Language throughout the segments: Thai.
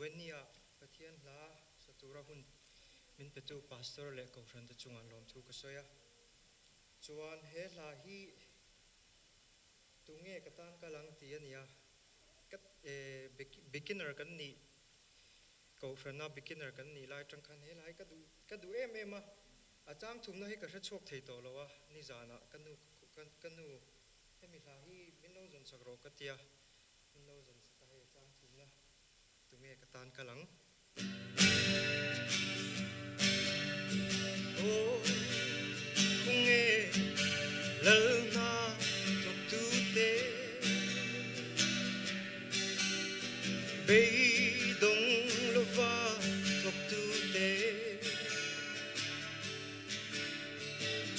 Venia Pathian La Satura Hun Min Petu Pastor Le Kauran Ta Chungan Lom Thu Kasoya Chuan He La Hi Tunge Katan Kalang Tiania Kat beginner kan ni Kauran na beginner kan ni Lai Trangkan He Lai Kadu Ema Achang Thumna Hi Kasha Chok Thei To Lawa Ni Zana Kanu Hemi La Hi Minno Zon Sagro Katia Minno Zon Sakahe Achang Thumna Tunge Katan Kalang Oh Tunge Lalna Tok Tu Te Bay Dong Lova Tok Tu Te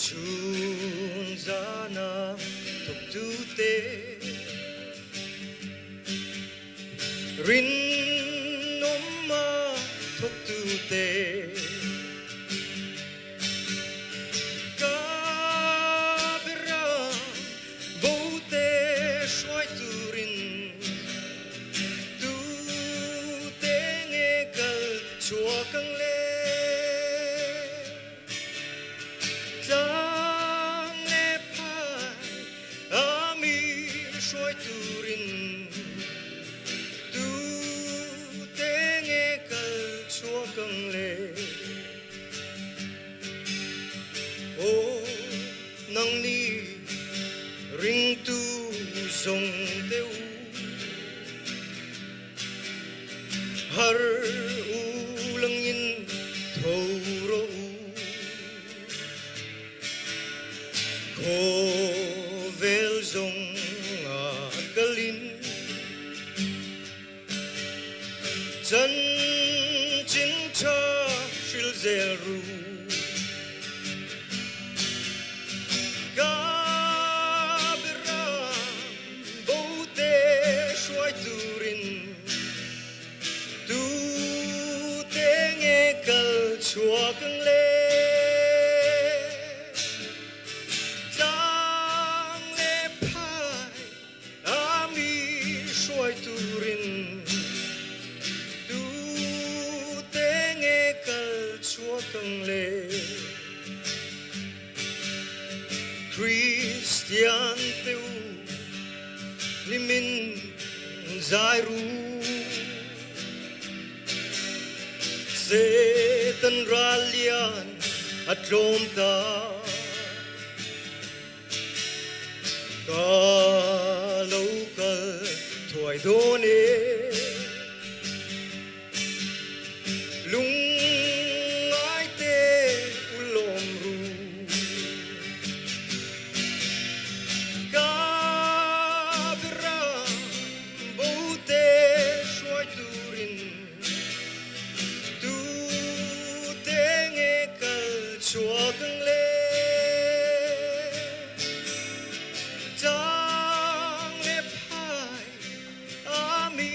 Chun Zana Tok Tu Te Rin Nomma Tok Tu Te Kabira Bote Shwai Turin Tu Tenge Kal Chua Kang Le Tang Le Pai Ami Shwai Turin Tu Tenge Kal Chua Kang Le Oh Nang Ni Ring Tu Zong Teu Har U Lang Yin Thâu Ro Ko Vel Zong A Kalin Chân Chin Cha Shil Zel Ru Kabira Bote Shwai Turin Tu Tenge Kal Chua Kang Le Tang Le Pai Ami Shwai Turin Tu Tenge Kal Chua Kang Le Christian Teu Limin Zairu Setan Ralian Atlomta Kalokal Tuai Done Lung Ai Te Ulom Ru Kabira Bote Shwai Turin Tu Tenge Kal Chua Kang Le Tang Le Pai Ami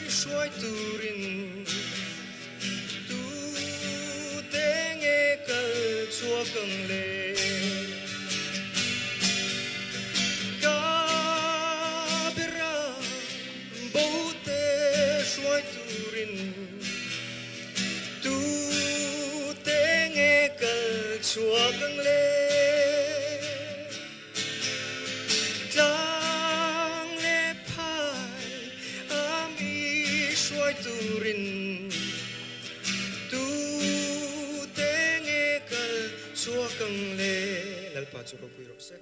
Shwai Turin Tu Tenge Kal Chua Kang Le Kabira Bote Shwai Turin Tu Tenge Kal Chua Kang Le Tang Le Pai Ami Shwai Turin Tu Tenge Kal Chua Kang Le Lalpa Churo Kuiro Se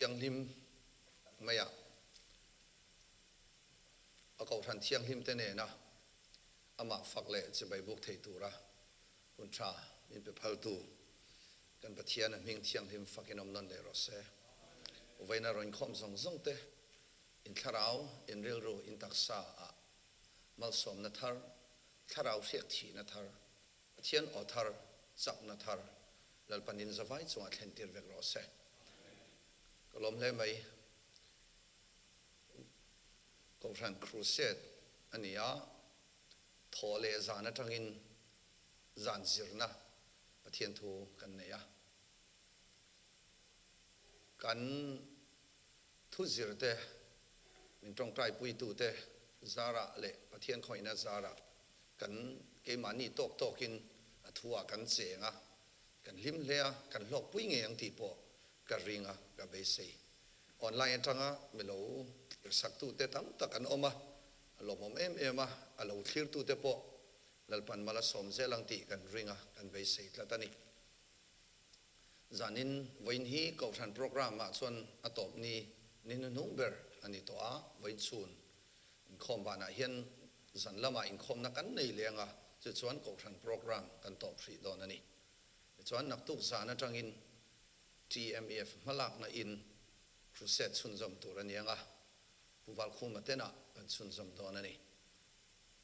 yang lim maya akau than thiang him te ne na ama fakle che bai buk thei tura hun tha min pe phal tu kan pathian a ming thiang him fakin om non le ro se uvaina roin khom zong zong te in tharau in rel ro in taksa a mal som na thar tharau riak thi na thar pathian o thar sak na thar lal panin zawai chunga thlen tir vek ro se kolom le mai ko ran crusade ania thole zana tangin zan zirna pathian thu kan ne ya kan thu zirte min tong trai pui tu te zara le pathian khoina zara kan ke mani tok tokin athua kan chenga kan lim lea kan lok pui nge ang ti po ka ringa ka be sei online tanga melo sak tu te tam takan oma lo mom em ema alo thlir tu te po lalpan mala som zelang ti kan ringa kan be sei tlatani zanin voin hi ko than program ma chuan atop ni nin nung ber ani to a voin chun khom bana hian zan lama in khom na kan nei lenga chu chuan ko than program kan top thri don ani chuan nak tuk zana tangin TMF malak na in crusade chun zom tur anianga puwal khuma tena kan chun zom don ani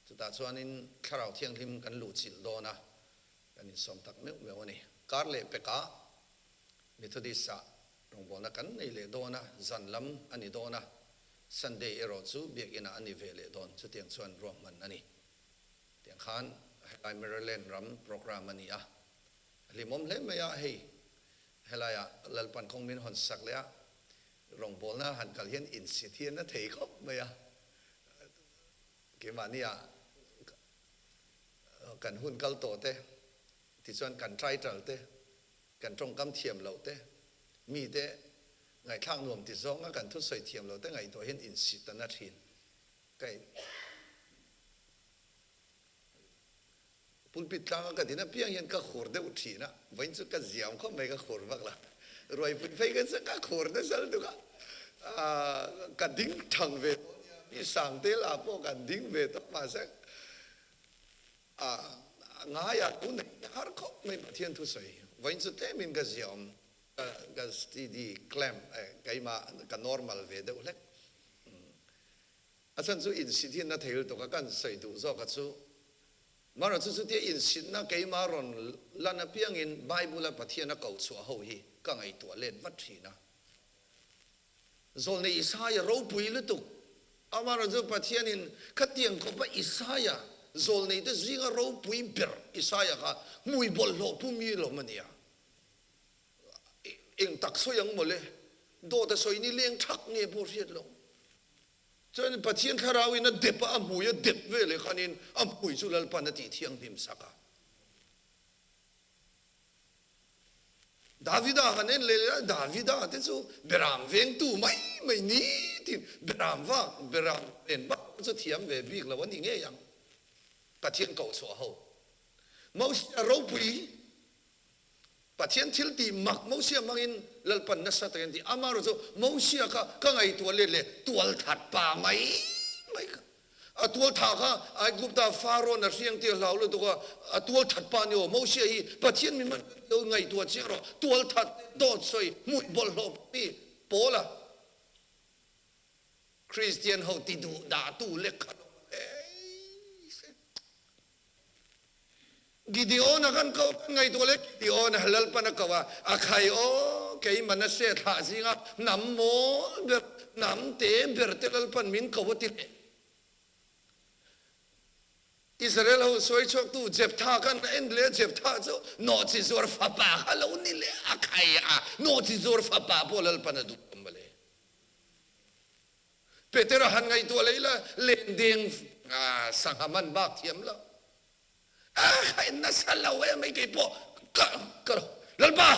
chuta chuanin tharau thiang hlim kan lu chil dona kan in som tak meu meu ani karle peka methodista rongbona kan nei le dona zanlam ani dona Sunday ero chu biak ina ani vele don chu tiang chuan rom man ani tiang khan ai Maryland ram program ani a limom le me ya hei helaya lalpan khong min hon sak le a rongbona han kal hian in sithian na thei khop me ya ke mania kan hun kal to te ti chuan kan trai tal te kan trong kam thiam lo te mi te ngai thang nuam ti zong kan thu soi thiam lo te ngai to hian in sit na thin kai pulpit tlang ka dina piang hian ka khur de uthi na vain chu ka ziam kho mai ka khur bak la roi put phei ka ka khur de sal du ka ka ding thang ve i sang te la po kan ding ve to ma sa nga ya kun har kho mai thian thu soi vain chu te min ka ziam ka std clam kai ma ka normal ve de lek asan chu in sithin na theil to ka kan sei du zo ka chu mara chu chu te in sit na kai ma ron lana piang in bible a pathian a kau chu ho hi ka ngai to len vat thina zol ne isaya ro pui lu tu amara chu pathian in khatiang ko pa isaya zol ne te zinga ro pui ber isaya ka mui bol lo pu mi lo mania eng tak so yang mo le do ta soi ni leng thak nge bo riat lo chuan pathian tharau in a depa a muya dep ve le khanin am pui chu lal pan ti thiang bim saka davida hanen le davida te chu beram veng tu mai mai ni tin beram en ba chu thiam ve bik la wani nge yang pathian ko chu ho mo ro pui pathian thil ti mak mo sia mangin lalpan na sa tagen ti amaro zo mo sia ka ngai to le tual that pa mai ka a tual tha ka ai gupta faro na riang ti lau lo to ka a tual that pa ni mo sia hi pathian min man do ngai to che ro tual that do soi mui bol lo pi pola Christian ho ti du da tu le kha Gideon akan kau ngai tu le Gideon halal pana kawa akai o kei mana se tha singa nam mo nam te bertelal pan min kawati Israel ho soi chok tu jeptha kan en le jeptha cho no chi zor fa pa halo ni le akai a no chi zor fa pa bolal pana du kambale Peter han ngai tu le la lending sangaman bak thiam la kai na salawe mai ke po ka lalpa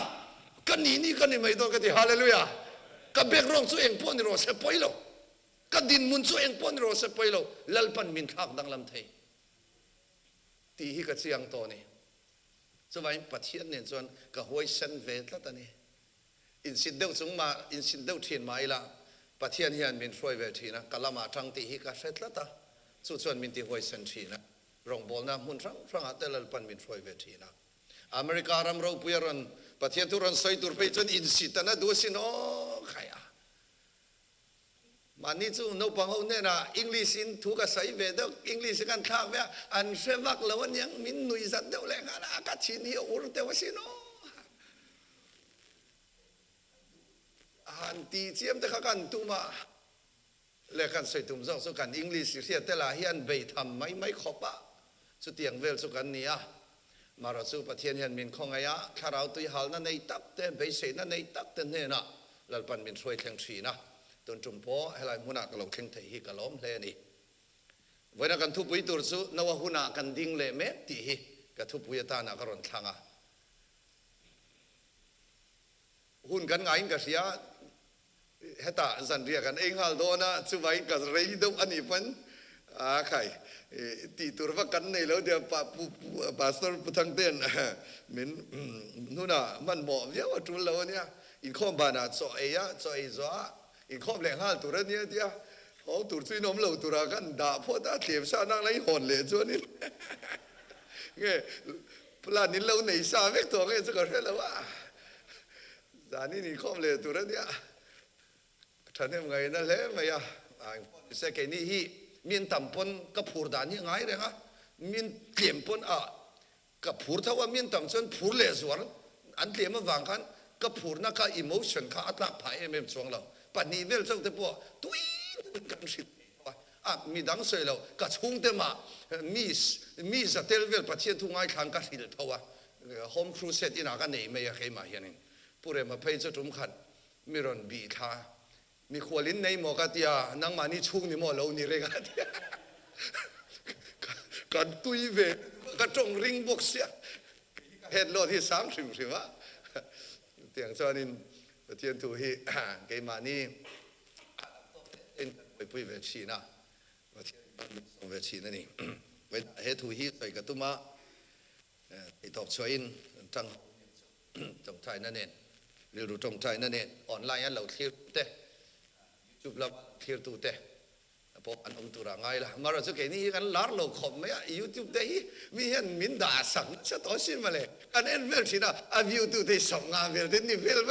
kan ni kan ni mai to ka ti hallelujah ka bek rong chu eng pon ro se poilo ka din mun chu eng pon ro se poilo lalpan min thak dang lam thei ti hi ka chiang to ni chu vai pathian nen chuan ka hoi san ve tla ta ni in sin deu chung ma in sin deu thin mai la pathian hian min hroi ve thina kalama thang ti hi ka hretla ta chu chuan min ti hoi san thina rong bol na mun rang atelal pan min hroi ve thina America ram ro puyaron pathian tu ron soi tur pe chon in sitana du sin o khaya mani chu no pang ho ne na English in thu ka sai ve do English kan thak ve an semak lawan yang min nui zat de le ngana ka chin hi ur te wasino an ti chiam te kha kan tu ma le kan soi tum zong so kan English sia te la hian be tham mai khopa chu tiang vel chu kan nia mara chu pathian hian min khong aya tharau tui hal na nei tak te be se na nei tak te ne na lalpan min throi thleng thi na ton tum po helai muna ka lo thleng thei hi ka lom hle ni voina kan thu pui tur chu nawa huna kan ding le me ti hi ka thu pui ta na ka ron thlanga hun kan ngai ka sia heta zan ria kan enghal do na chu vai ka rei do ani pan ใครตีตัวว่ากันในแล้วเดี๋ยวปาสเตอร์พุทธังเต้นเหม็นนู่นน่ะมันหมอบเยอะว่าจุลเราเนี่ยอินข้อมบานาจ่อยยะจ่อยจ้าอินข้อมแหลงห้าตัวเนี่ยเดียวโอ้ตัวซุยนมเราตัวรักันด่าพ่อตาเทียบชานั่งไรหอนเลยจ้านี่เงี้ยพลานินเราในสาเวกตัวเงี้ยจะก็เรื่องแล้วว่าจานี่ข้อมเลยตัวเนี่ยท่านเห็นไงนั่นแหละไม่อะเสกนี่ฮีมีนต่ำปนกับผูดด่านยังไงเลยฮะมีนเกี่ยมปนกับผูดถ้าว่ามีนต่ำจนผูดเลยส่วนอันเกี่ยมมาวางกันกับผูดนักอิโมชันข้าอัตลักษณ์ภายเอ็มช่วงเราปัจจุบันเจ้าแต่พวกตุ้ยกันสิมีดังเสียแล้วกับช่วงเต็มมีสเตลเวลประเทศทุ่งไอ้ขังกันสิเท่าว่าโฮมครูเซตอินากันไหนไม่อยากให้มาเห็นนี่ผู้เรียนมาเพย์จะจุ่มขันมีรอนบีท่ามีขวลินในหมอกาเตียนังมานี่ชุ่งนี่หมอเรานี่เรงาเตียกันตุยเวกันจงริงบกเสียเห็ดโลที่30สิวะเตียงจอนินเทียนถูฮีเกมานี่เอ็นไปปุยเวชีนะเวชีนั่นนี่เวเฮถูฮีใส่กระตุ้มาไอตอกช่วยอินจังจงใจนั่นเองเรื่องจงใจนั่นเองออนไลน์เราเทียบเต้จุบลับเทียบตัวเต้พบอันองตัวง่ายละมาเราจะแค่นี้กันลาร์โลคอมไหมยูทูบเต้มีเห็นมินด่าสั่งจะต่อชิมมาเลยกันเอ็นเวลที่น่ะอาวิวตัวเต้ส่งงานเวลเต้นี่เวลไหม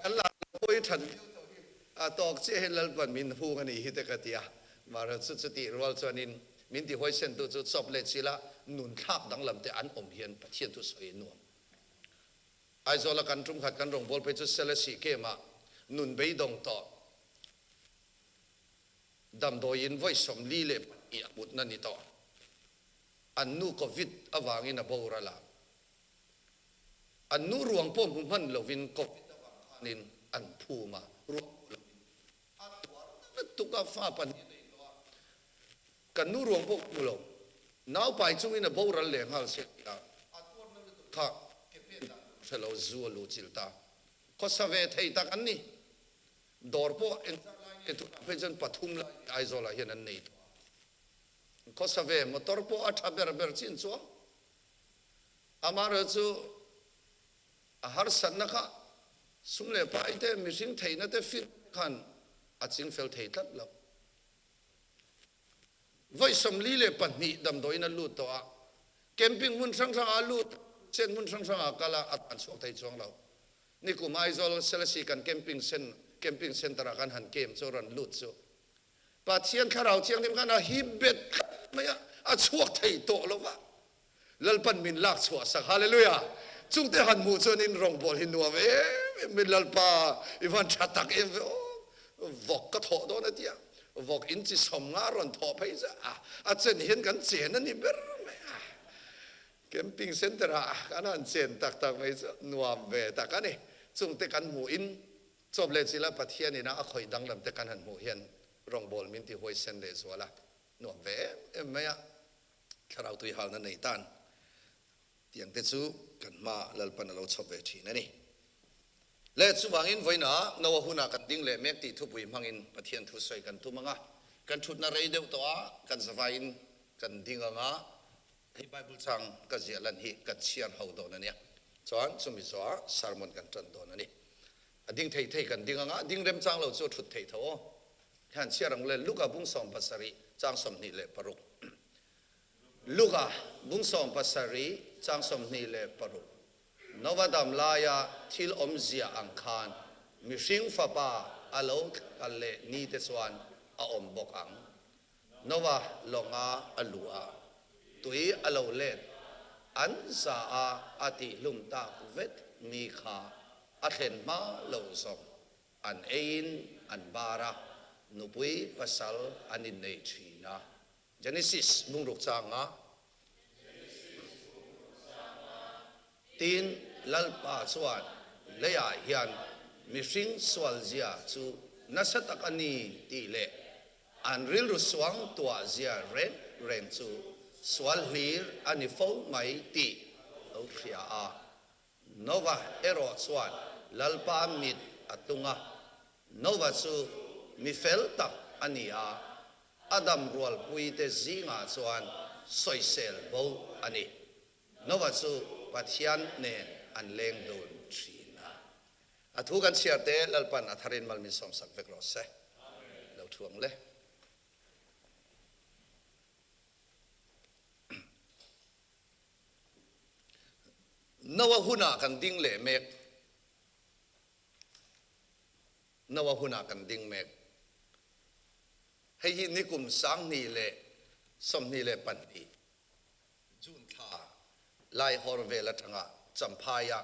กันลาร์โอยทันตอกเชื่อเห็นแล้วปันมินพูกันนี่ฮิตกติยามาเราสุดสติรัวจวนินมินที่ห้อยเส้นตัวจุดสอบเลสิละนุนทับดังลำแต่อันอมเฮียนประเทศทุสวยนวมไอโซลกันจุ่มขัดกันรองบอลไปจุดเซเลสีเกมานุนไปดงต่อดำโดยินไว้สมลีเล็บอีกบุตรนั่นนี่ต่ออันนู้โควิดอวางินบอระลาอันนู้รวงป้อมหุ่นมันเลวินโควิดอวางินอันพูมารวงตุกาฟ้าปันกันนู้รวงป้อมมุลงน้าวไปจุ่มินบอระเลงฮัลเซียข้าเชลล์จูลูจิลตาก็สเวทให้ตักอันนี้ดอร์โปเอ็นตุเพื่อนปฐุมไอโซลาเห็นอันนี้ก็สเวมตอร์โปอัฐเบอร์เบอร์จินซัวอามาร์จูอาหารสันนักสุมเลปายเตมิสิงไทยนั่นเตฟิตขันอาจิงเฟลไทยตัดแล้วไว้สมลีเลปันนี่ดำโดยนั่นลูดตัวแคมปิ้งมุนสังสังอาลูดเส้นมุนสังสังอากาลาอัดอันสวกไทยช่วงเรานี่กูมาไอโซลเซลซีกันแคมปิ้งเส้นตระกันหันเกมโซรันลูดโซปัจเจียนข้าเราเชียงที่มันฮิบเบ็ดไม่อะอัดสวกไทยโตแล้ววะแล้วปันมินลักสวกสักฮาเลลูยาจุงเตหันมูจนินรองบอลหินนัวมินลัลปาอีวันชัดตักวอกกระโถโดนนะเดียวอกอินจิสมงารอนทอไปซะอาจจะเห็นกันเจนนั่นนี่เบอร์ไม่แคมปิ้งเซ็นเตอร์กันนั่นเจนตักไม่ซะนัวเบตักกันนี่จุงเตกันหมูอินจบเลยสิละปัทเทียนี่นะคอยดังลำเตกันหันหมูเฮียนรองบอลมินที่ห้อยเซนเลสวละนัวเบไม่อะข้าเราตุยหานั่นในตันเตียงเตจูกันมาลลปันเราชอบเวทีนั่นนี่เละสุบางอินไว้นะนวหุนักดิ้งเละเมกติทุบุยมังอินปะเทียนทุสวยกันทุมังะกันชุดนาเรเดวตัวกันสบายอินกันดิ้งงะให้ไบเบิลสังกันเสียลันฮีกันเชียร์เฮาโดนนั่นเนี่ยสอนสมิสวะสารมนกันจันโดนนั่นนี่ดิ้งไทยกันดิ้งงะดิ้งเริ่มจังเราจะชุดไทยเท่าแค่เชียร์รังเล่ลูกอาบุ้งสอมภาษารีจังสมนี่เละปรุกลูกอาบุ้งสอมภาษารีจังสมนี่เละปรุกนวดามลายาทิลอมเซียอังคารมิสิงฟ้าป่าอโลกกัลเลนีเตสวันอาอมบกอังนวาลงอาอลัวตุยอโลเลนอันซาอาติลุมตาเวทมีขาอัเทนมาโลซอมอันเอินอันบาระนุปุยภาษาอันอินเนชีนะเจเนซิสบุงรุกจางะตีนลัลปาสวนเลียฮินมิสิงสวลเซียจูนัสตักันีตีเลอันริลรุสวงตัวเซียเรนจูสวลฮีร์อันนิฟอไม่ตีเอาเสียโนวาเอโรสวนลัลปามิดอัตุงะโนวาจู mi fel tak ania adam rual pui te zinga chuan soisel bo ani nowa chu pathian ne an leng don thina athu kan siate lalpan atharin malmin som sak vek ro se lo thuang le nawa huna kan ding le mek nawa huna kan ding mek hei hi nikum sang ni le som ni le pan ni jun tha lai hor ve la thanga champhaya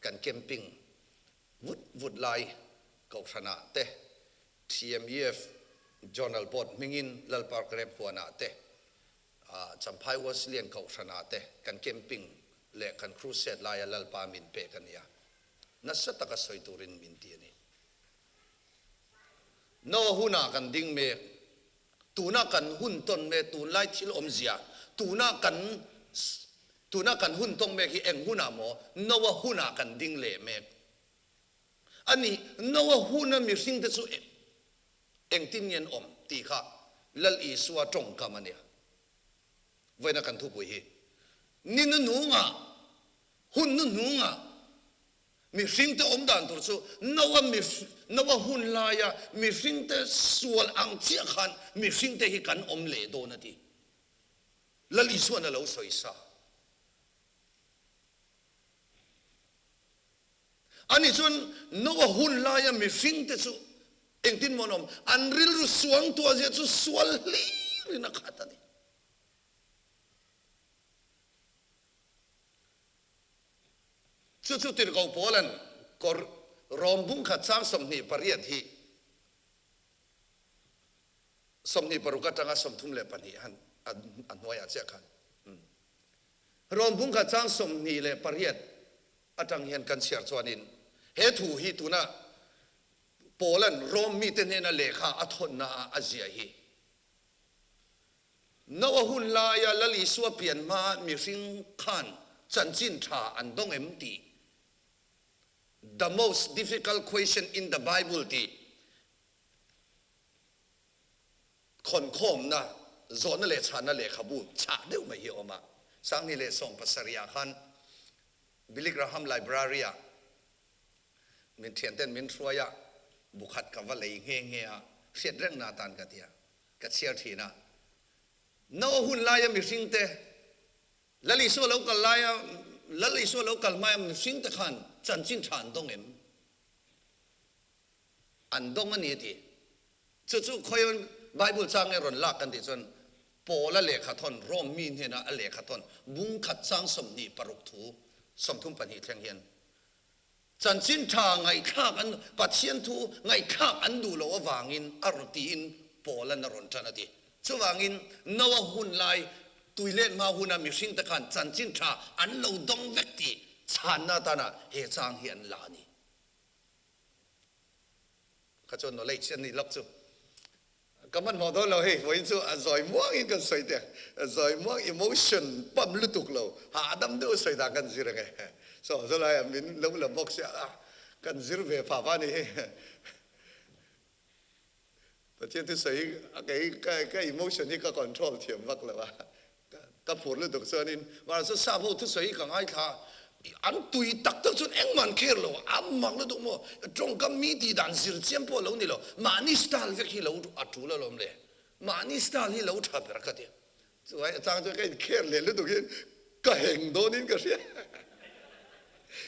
kan camping vut lai kau thana te TMEF journal board mingin lalpar krep huana te champhai was lian kau thana te kan camping le kan crusade lai lalpa min pe kan ya nasata ka soiturin min ti ni no huna kan ding me tuna kan hun ton me tun lai thil om zia tuna kan hun tong me hi eng huna mo nowa huna kan ding le me ani nowa huna mi sing te chu eng tin yen om ti kha lal i suwa tong ka mania voina kan thu pui hi nin nu nga hun nu nga mi sing te om dan tur chu nowa hun la ya mi sing te sual ang chia khan mi sing te hi kan om le do na ti lal i suwa na lo soi sa ani chun nowa hun la ya mi sing te chu eng tin monom an ril ru suang to je chu sual li rina khata ni chu tir ko polan kor rombung kha chang somni pariat hi somni paruka tanga somthum le pani han an hoya che khan rombung kha chang somni le pariat atang hian kan siar chuanin he thu hi tuna polan rom mi te nena lekha athon na azia hi nawa hun la ya lali suwa pian ma mi ring khan chanchin tha an dong empty the most difficult question in the Bible ti khon khom na zona le chana le khabu cha deu mai hi oma sang ni le song pasaria khan Billy Graham library a min thian ten min thruaya bukhat ka va lei nge nge a siat reng na tan ka tia ka chiar thina no hun la ya mi sing te lali so lo ka la ya lali so lo kal ma mi sing te khan chan chin than dong em an dong ani ti chu khoyon bible chang e ron la kan ti chon pola le khathon rom min hena a le khathon bung khat chang som ni paruk thu som thum pan hi thleng hian chan chin tha ngai khak an pathian thu ngai khak an du lo awangin arti in pola na ron thana ti chuwangin nawa hun lai tuilen ma huna mi sing ta khan chan chin tha an lo dong vekti chan na ta na he chang hian la ni khachon no lei chen ni lok chu kaman mo do lo he voin chu azoi muang in kan soi te azoi muang emotion pam lutuk lo ha adam do soi da kan zira nge so lai min lo la box ya kan zir ve pa pa ni ta chen tu soi cái emotion ni ka control thiam vak la wa ka phur lutuk chonin wa so sa bo tu soi ka ngai kha an tui tak tak chun eng man kher lo am mak lo duk mo trong kam mi ti dan zir chem po lo ni lo mani style ve khi lo atu lo lom le mani style hi lo tha ber ka ti chuai chang chu kai kher le lu duk hin ka heng do nin ka sia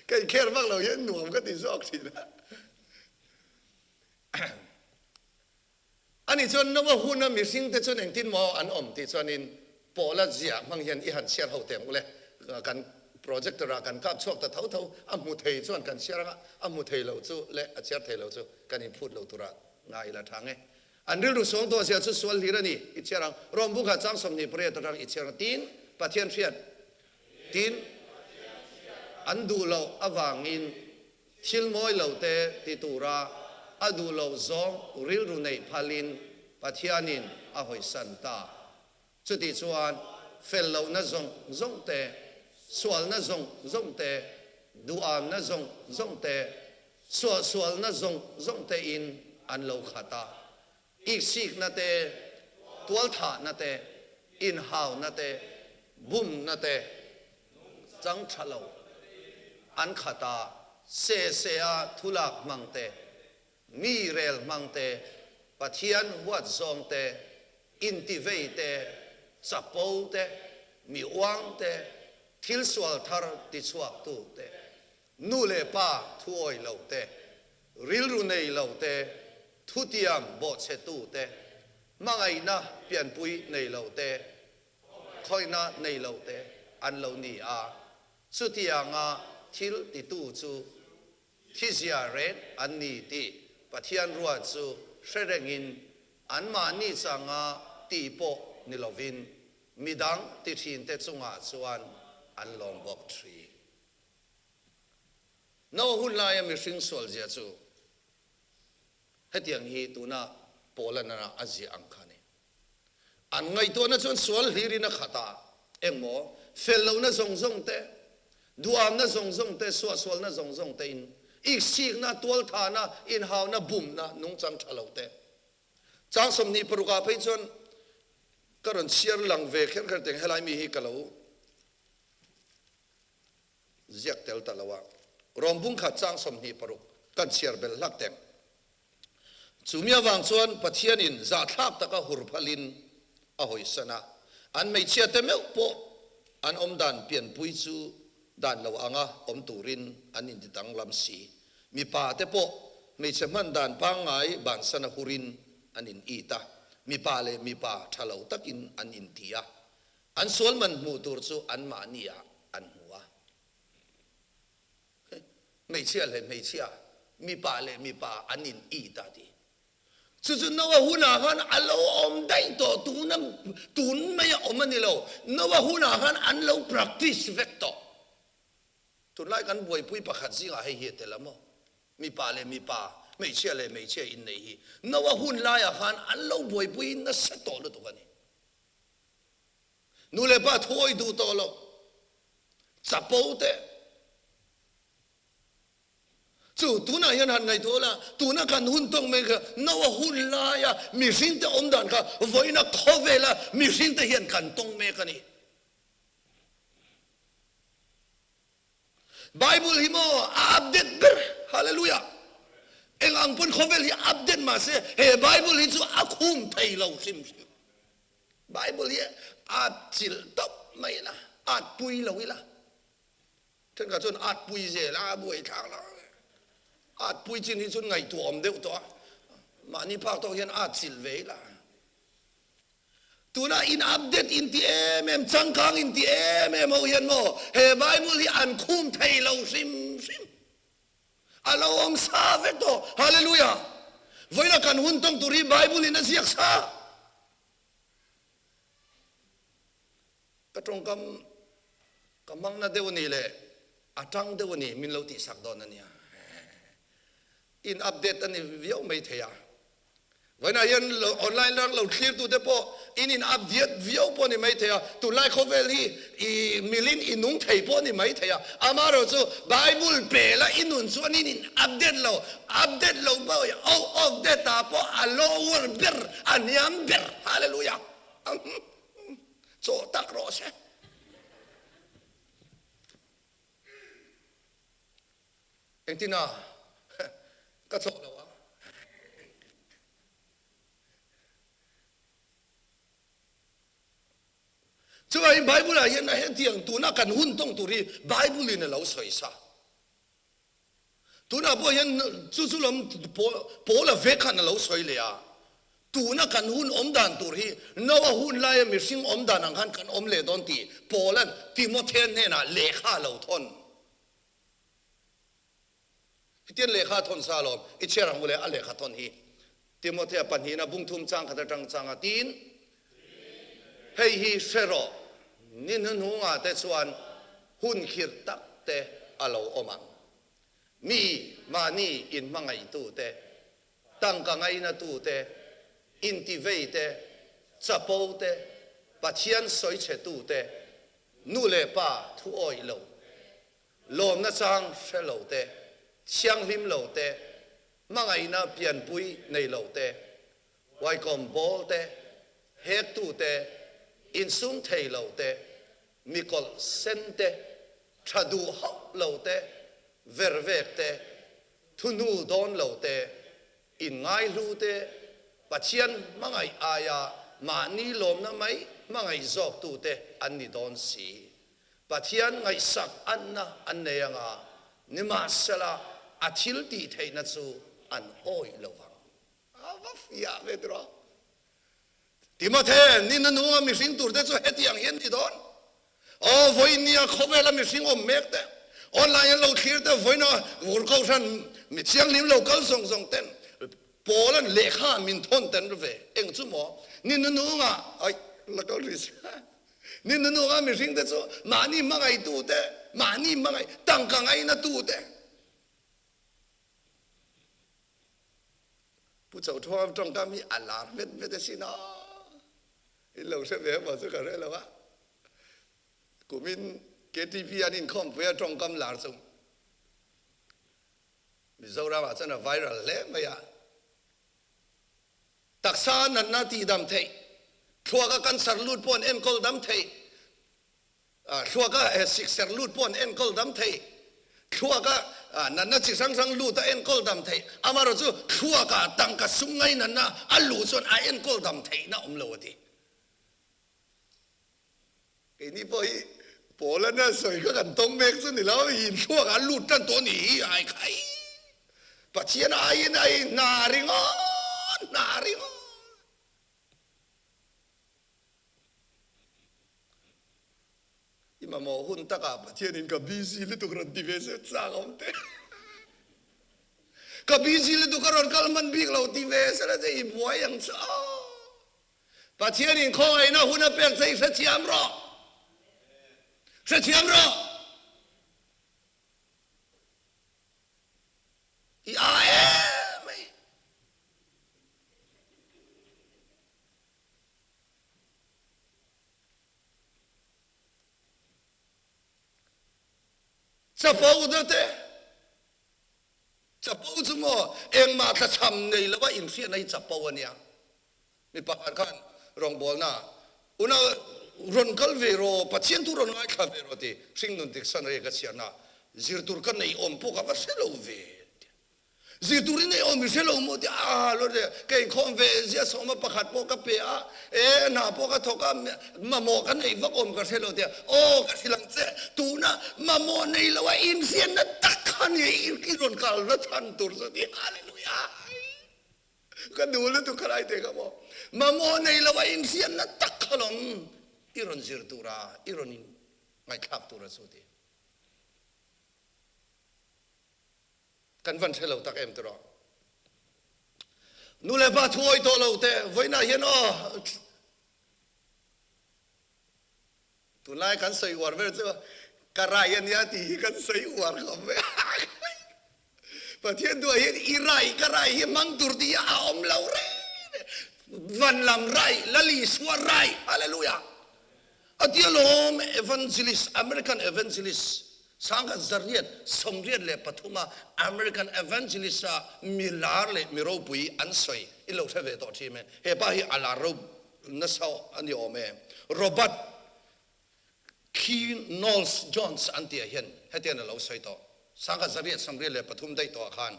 kai kher mak lo hin nuam ka ti zok ti na ani chon no wa huna mi sing te chon eng tin mo an om ti chonin pola zia mang hian i han siar ho tem le kan projector kan kap chok ta thau amu thei chuan kan siara amu thei lo chu le a chiar thei lo chu kan in phut lo tura ngai la thange an ril ru song to sia chu swal hi rani i chiarang rom bu kha chang som ni pre ta rang i chiar tin pathian fiat tin an du lo awangin thil moi lo te ti tura adu lo zong ril ru nei phalin pathianin a hoi san ta chu ti chuan fel lo na zong te sual na zong te duam na zong te sual na zong te in an lo khata อีกสิกนั่นเตตัวถานั่นเตอินฮาวนั่นเตบุมนั่นเตจังทะเลาอันขัดาเสียทุลักมังเตมีเรลมังเตปะเทียนวัดซองเตอินทิเวเตจับปูเตมีวังเตทิลสวลทาร์ติสวกตูเตนูเลป้าทุอยเหล่าเตริลรุเนยเหล่าเตทุติยมบอดเสตูเตมังไงนะเปลี่ยนปุยในเหล่าเตคอยนะในเหล่าเตอันเหล่านี้สุดที่ยังทิลติตูจูที่เสียเรนอันนี้ที่ปะเทียนรัวจูเสดงินอันมานี่สังตีโปนิลวินมีดังติทินเตจุงจวนอันลองบอกทรีน้าหุ่นลายมีสิ่งสวลเจ้าจูให้เตียงฮีตัวน่ะโปลันน่ะอาเจียอังคานีอันไงตัวน่ะจนสวลฮีรินักขัดเอ็งโมเฟลล์น่ะส่งเตดูอามน่ะส่งเตสวลน่ะส่งเตอินอีกสิ่งน่ะตัวฐานะอินฮาวน่ะบุมน่ะนุ่งจังทะเลาเตจังสมนีปรุกาไปจนก็รันเชียร์หลังเวกเห็นกันแต่งให้ลายมีฮีกะเลวเจียกเตลตะละวะรอมบุ้งขัดจังสมนีปรุกกันเชียร์เบลลักเต็มจุมีวางชวนปะเทียนินจะทับตะกะหุรพลินอหอยสนะอันไม่เชียร์เต็มเอาโปอันอมดันเปลี่ยนปุยจูดันเราอ่างอมตูรินอันนี้ติดังลำสีมีป่าเตโปไม่เชื่อมันดันพังไงบานสนะหุรินอันนี้อีตามีป่าเลยมีป่าทะเลาตะกินอันอินเดียอันส่วนมันมูตูร์จูอันมานียอันหัวไม่เชื่อเลยไม่เชื่อมีป่าเลยมีป่าอันอินอีตาดีสุดๆนัวหุ่นอาหารอันเราอมได้ตัวตูนไม่อมมันนี่เรานัวหุ่นอาหารอันเรา practice เวกตัวตุนไล่กันบ่อยปุ้ยประคัดสิงาให้เหตุละมั้งมีป่าเลยมีป่าไม่เชื่อเลยไม่เชื่ออินในฮีนัวหุ่นไล่อาหารอันเราบ่อยปุ้ยนั่นเสตโลตัวกันนี่นู่นเลยป้าถอยดูตัวเราจับปูเตจู่ตัวน่ะยันหันไงตัวละตัวน่ะกันหุ่นต้องไม่ก็นัวหุ่นไล่มีสิ่งที่อมดันค่ะไว้น่ะข้อเวลามีสิ่งที่ยันกันต้องไม่กันนี่ไบเบิลฮิโมอัปเดตเบอร์ฮาเลลูยาเอ็งอังปุ่นข้อเวลาอัปเดตมาเสียเฮ้ไบเบิลฮิจูอักหุ่มไทยเราซิมไบเบิลฮิอัดจิลตบไม่ละอัดปุยเราวิละท่านก็จนอัดปุยเจล่าบุยทางละอัดปุยจินที่จนไงตัวอมเดียวตัวมานี่ภาคตัวยันอัดจิลเวละตัวน่ะอินอัปเดตอินที่จังกังอินที่เอาเห็นมั้งเฮ้ไบเบิลฮิอันคุมไทยเราซิมอัลลอฮ์อมซาเวโตฮาเลลูยาไว้ละกันหุ่นต้องตุรีไบเบิลฮินั่นเสียกซากระตรงกำมังน่ะเดี๋ยวนี้แหละอาจังเดี๋ยวนี้มินเราติสักดอนนั่นเนี่ยอินอัปเดตอันนี้เยอะไม่เทียวันนั้นยันออนไลน์เราเคลียร์ตัวเด็กพออินอัปเดตเยอะพอนี่ไม่เทียตัวไลค์เขาเวลี่มิลินอินุ่งไทยพอนี่ไม่เทียอามาเราจะไบเบิลเปล่าอินุ่นส่วนนี้อัปเดตเราบ่อยเอาอัปเดตพออัลลอฮ์วอร์เบอร์อันยัมเบอร์ฮาเลลูยาโซตักรอเช่เอ็งที่น่ะก็โซแล้ววะช่วยไบเบิลอะไรนะเห็นที่อย่างตัวน่ะกันหุ่นต้องตัวรีไบเบิลเนี่ยเราใส่ซะตัวน่ะพอเห็นจู่ๆเราโปละเวกันเราใส่เลยอ่ะตัวน่ะกันหุ่นอมดานตัวรีนัวหุ่นไล่มีสิ่งอมดานังคันกันอมเลดอนตีโปลันติโมเทนเนี่ยนะเลขาเราทนเตียนเลขาทนซาลอมอิเชรังบุเลอเลขาทนฮีติโมเทปันฮีนะบุ้งทุ่มจังขัดจังจังอ่ะตีนเฮฮีเซโรนี่นั่นหัวแต่ส่วนหุ่นขีดตักเตอโลอมังมีมานี่อินมังไงตู้เตตั้งกังไงนะตู้เตอินทิเวเตจับโปเตปัจเจียนสอยเชตู้เตนู่เลป้าทุอ้อยโลลมนะจังเชโลเตเชียงลิมโลเตมังไงนะเปลี่ยนปุยในโลเต ไว้กอมบอลเตเฮกตูเตอินซุงเทยเหลาเตมิกอลเซนเตชาดูฮับเหลาเตเวรเวกเตทุนูดอนเหลาเตอินไงลูเตปัจเจียนมังไงอายามานีลมนะไหมมังไงจอกตูเตอันนี้ดอนสีปัจเจียนไงสักอันนะอันเนียงานิมาสละอาทิลตีเทนัสูอันโอยเลวังว่าฟิยาเวดรอที่มาเทนี่นั่นหัวมิสิงตูเตจูเฮติยังเห็นที่ดอนโอ้วันนี้เขาเวลามิสิงอมเมกเตออนไลน์เราคิดแต่วันน่ะวันเขาฉันมิเชียงลิมเราก็ส่งเต้นโปแลนด์เลขามินทอนเต้นเวเอ็งจุ่มอ๋อนี่นั่นหัวไอ้แล้วก็ริสนี่นั่นหัวมิสิงเตจูมานี่มังไงตูเตมานี่มังไงตั้งกังไงนะตูเตผู้เจ้าทั่วตรงก็มีอัลลาห์เวทสินะเราเสพมาสักอะไรแล้ววะกูมินเกติพีอันนี้คอมเวทตรงกำลังส่งมิจฉาราว่าจะน่าไวรัลเล่ไหมอ่ะตักษานันนาทีดำเทยชัวก็กันสรุปปนเอ็นกอลดำเทยชัวก็สิกสรุปปนเอ็นกอลดำเทยชัวก็นั่นน่ะจิสังลูตเอ็นกอลดำเทยอามารู้จู่ชัวก็ตั้งกสุงไงนั่นน่ะอัลลูส่วนเอ็นกอลดำเทยน่ะโลดีไอ้นี่พอโผล่น่ะสวยก็กันตรงเมฆสุดนี่แล้วหินชัวก็ลูดจันตัวนี้ไอ้ใครปัจเจียนไอ้นาริงอนนาริงอนอิมามอหุ่นตะกับปัจเจียนินกับบีซีลิตุกรันดิเวสสร้างอมเตกับบีซีลิตุกรันกัลมันบิกเราดิเวสแล้วจะอิบวยยังซ้อปัจเจียนินคอยนะหุ่นเปียกใส่เสียมรอเสียมรออีอาเอ็มจะพูดเถอะจะพูดสมอเองมาจะทำในแล้วว่าอินเสียในจะพูดเนี่ยมีปากกันรองบอลนะอุณารอนกัลเวโรปัจเจียนตุรอนไงคาเวโรที่สิ่งนั้นที่สันเรกัสยานะจิรตุรกันในอมพวกเขาเสลเวจิรตุรินในอมเสลโมดีลอเดแกคอมเวเซียสมาประคัดพวกเขาเปียน่าพวกเขาทอกมาโมกันในวักอมกันเสลเดียโอ้กันสิลังเจตูนะมาโมในละว่าอินเซียนนั้นตักขันยี่กิรอนกัลละทันตุรสติฮาเลลูยาก็ดูแล้วทุกใครเตะกันบอกมาโมในละว่าอินเซียนนั้นตักขันอิรอนจิรตุระอิรอนินไม่ขับตุระสุดีกันวันเช้าตักเอ็มตัวนู่นเลยบ้าถ้วยตัวเราเตะไว้น่าเห็นอ๋อตัวนายกันใส่หัวเวอร์จ้ะกระไรเนี่ยตีกันใส่หัวเขาไม่ประเทศด้วยเห็นอีไรกระไรเห็นมังตุรตีอาอมเราเร่วันลำไรละลีสวรไรฮาเลลูยาอัตยาลมเอเวนเจลิสอเมริกันเอเวนเจลิสสังกัดจริยสมเรียนเลยปฐุมอเมริกันเอเวนเจลิสมิลาร์เลยมิโรบุยอันสวยอิโลเทเวตอทีเมเฮป้าฮิอาลารูนัสเอาอันนี้โอเมโรบัตคีนอลส์จอนส์อันที่เห็นเฮติอันเราสวยต่อสังกัดจริยสมเรียนเลยปฐุมได้ต่อขัน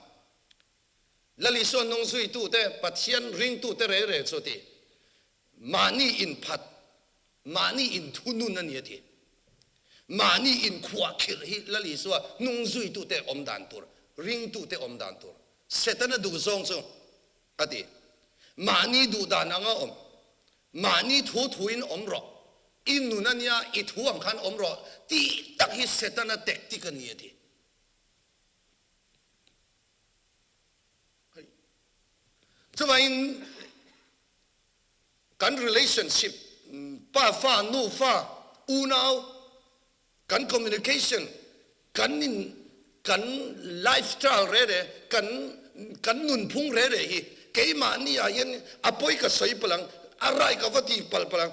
ละลิส่วนนงสุยตู้เตปัจเจียนริงตู้เตเร่สุดีมานีอินพัดมานีอินทุนุนันเยติมานีอินขวาคิรฮิละลิส่วนนงสุยตู้เตอมดันตัวริงตู้เตอมดันตัวเสตันดูซองซงอดีมานีดูดานังอมมานีทุอินอมรออินนุนันยาอิทุอังคันอมรอตีตักฮิเสตันเต็กติกันเยติจะว่าการ relationship ป้าฟ้านูฟ้าอูนาวการ communication การ lifestyle เร่การนุนพุ่งเร่เกี่ยมานี่อายันอภัยกับใส่พลังอะไรกับว่าที่พลัง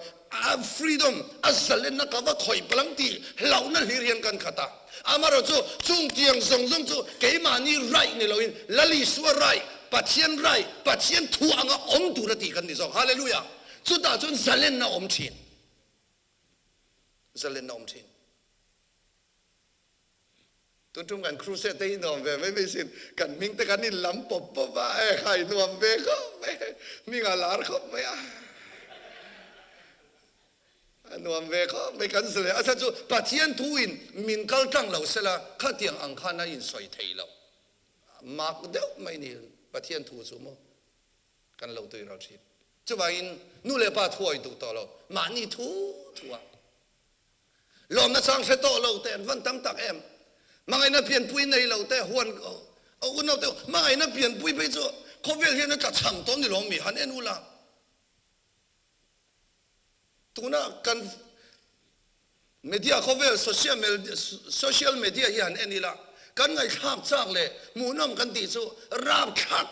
freedom อัศเลนนักว่าคอยพลังที่เหล่านั้นเรียนกันขัดอามาเราจู่จงเตียงส่งจู่เกี่ยมานี่ไรนี่เราอินละลิสว่าไร ปัจเจียนไรปัจเจียนทัวงอมตุรติกันนี่สองฮาเลลูยาจุดตาจนจะเล่นนะอมชินจะเล่นนะอมชินตุนทุ่งกันครูเซตที่นอมเวไม่สินกันมิงแต่กันนี่ลำปบปะว่าใครนอมเวก็ไม่มีงานลาร์ก็ไม่นวมเวก็ไม่กันเสียอาจารย์จูปัจเจียนทูอินมินกัลตั้งเราเสละข้าเตียงอังคารนั้นอินสอยเทยเรามากเดียวไม่นี่ปัจเจียนทูสุโมกันเราตัวเราชิดจะว่าอินนู่นเลยป้าทัวร์ตัวต่อเรามานี่ทัวลมนั่งสังเสตเราแต่วันตั้มตักเอ็มมาไงน่ะเปลี่ยนปุ้ยในเราแต่หวนเอาอุ่นเอาแต่มาไงน่ะเปลี่ยนปุ้ยไปจ้ะเขาเวลเห็นน่ะจัดช่างต้นนี่ลองมีหันเอ็นอุลาตัวน่ะกันมีเดียเขาเวลโซเชียลมีเดียยันเอ็นนี่ละกันไงข้ามจากเลยมูน้ำกันตีจูราบขาด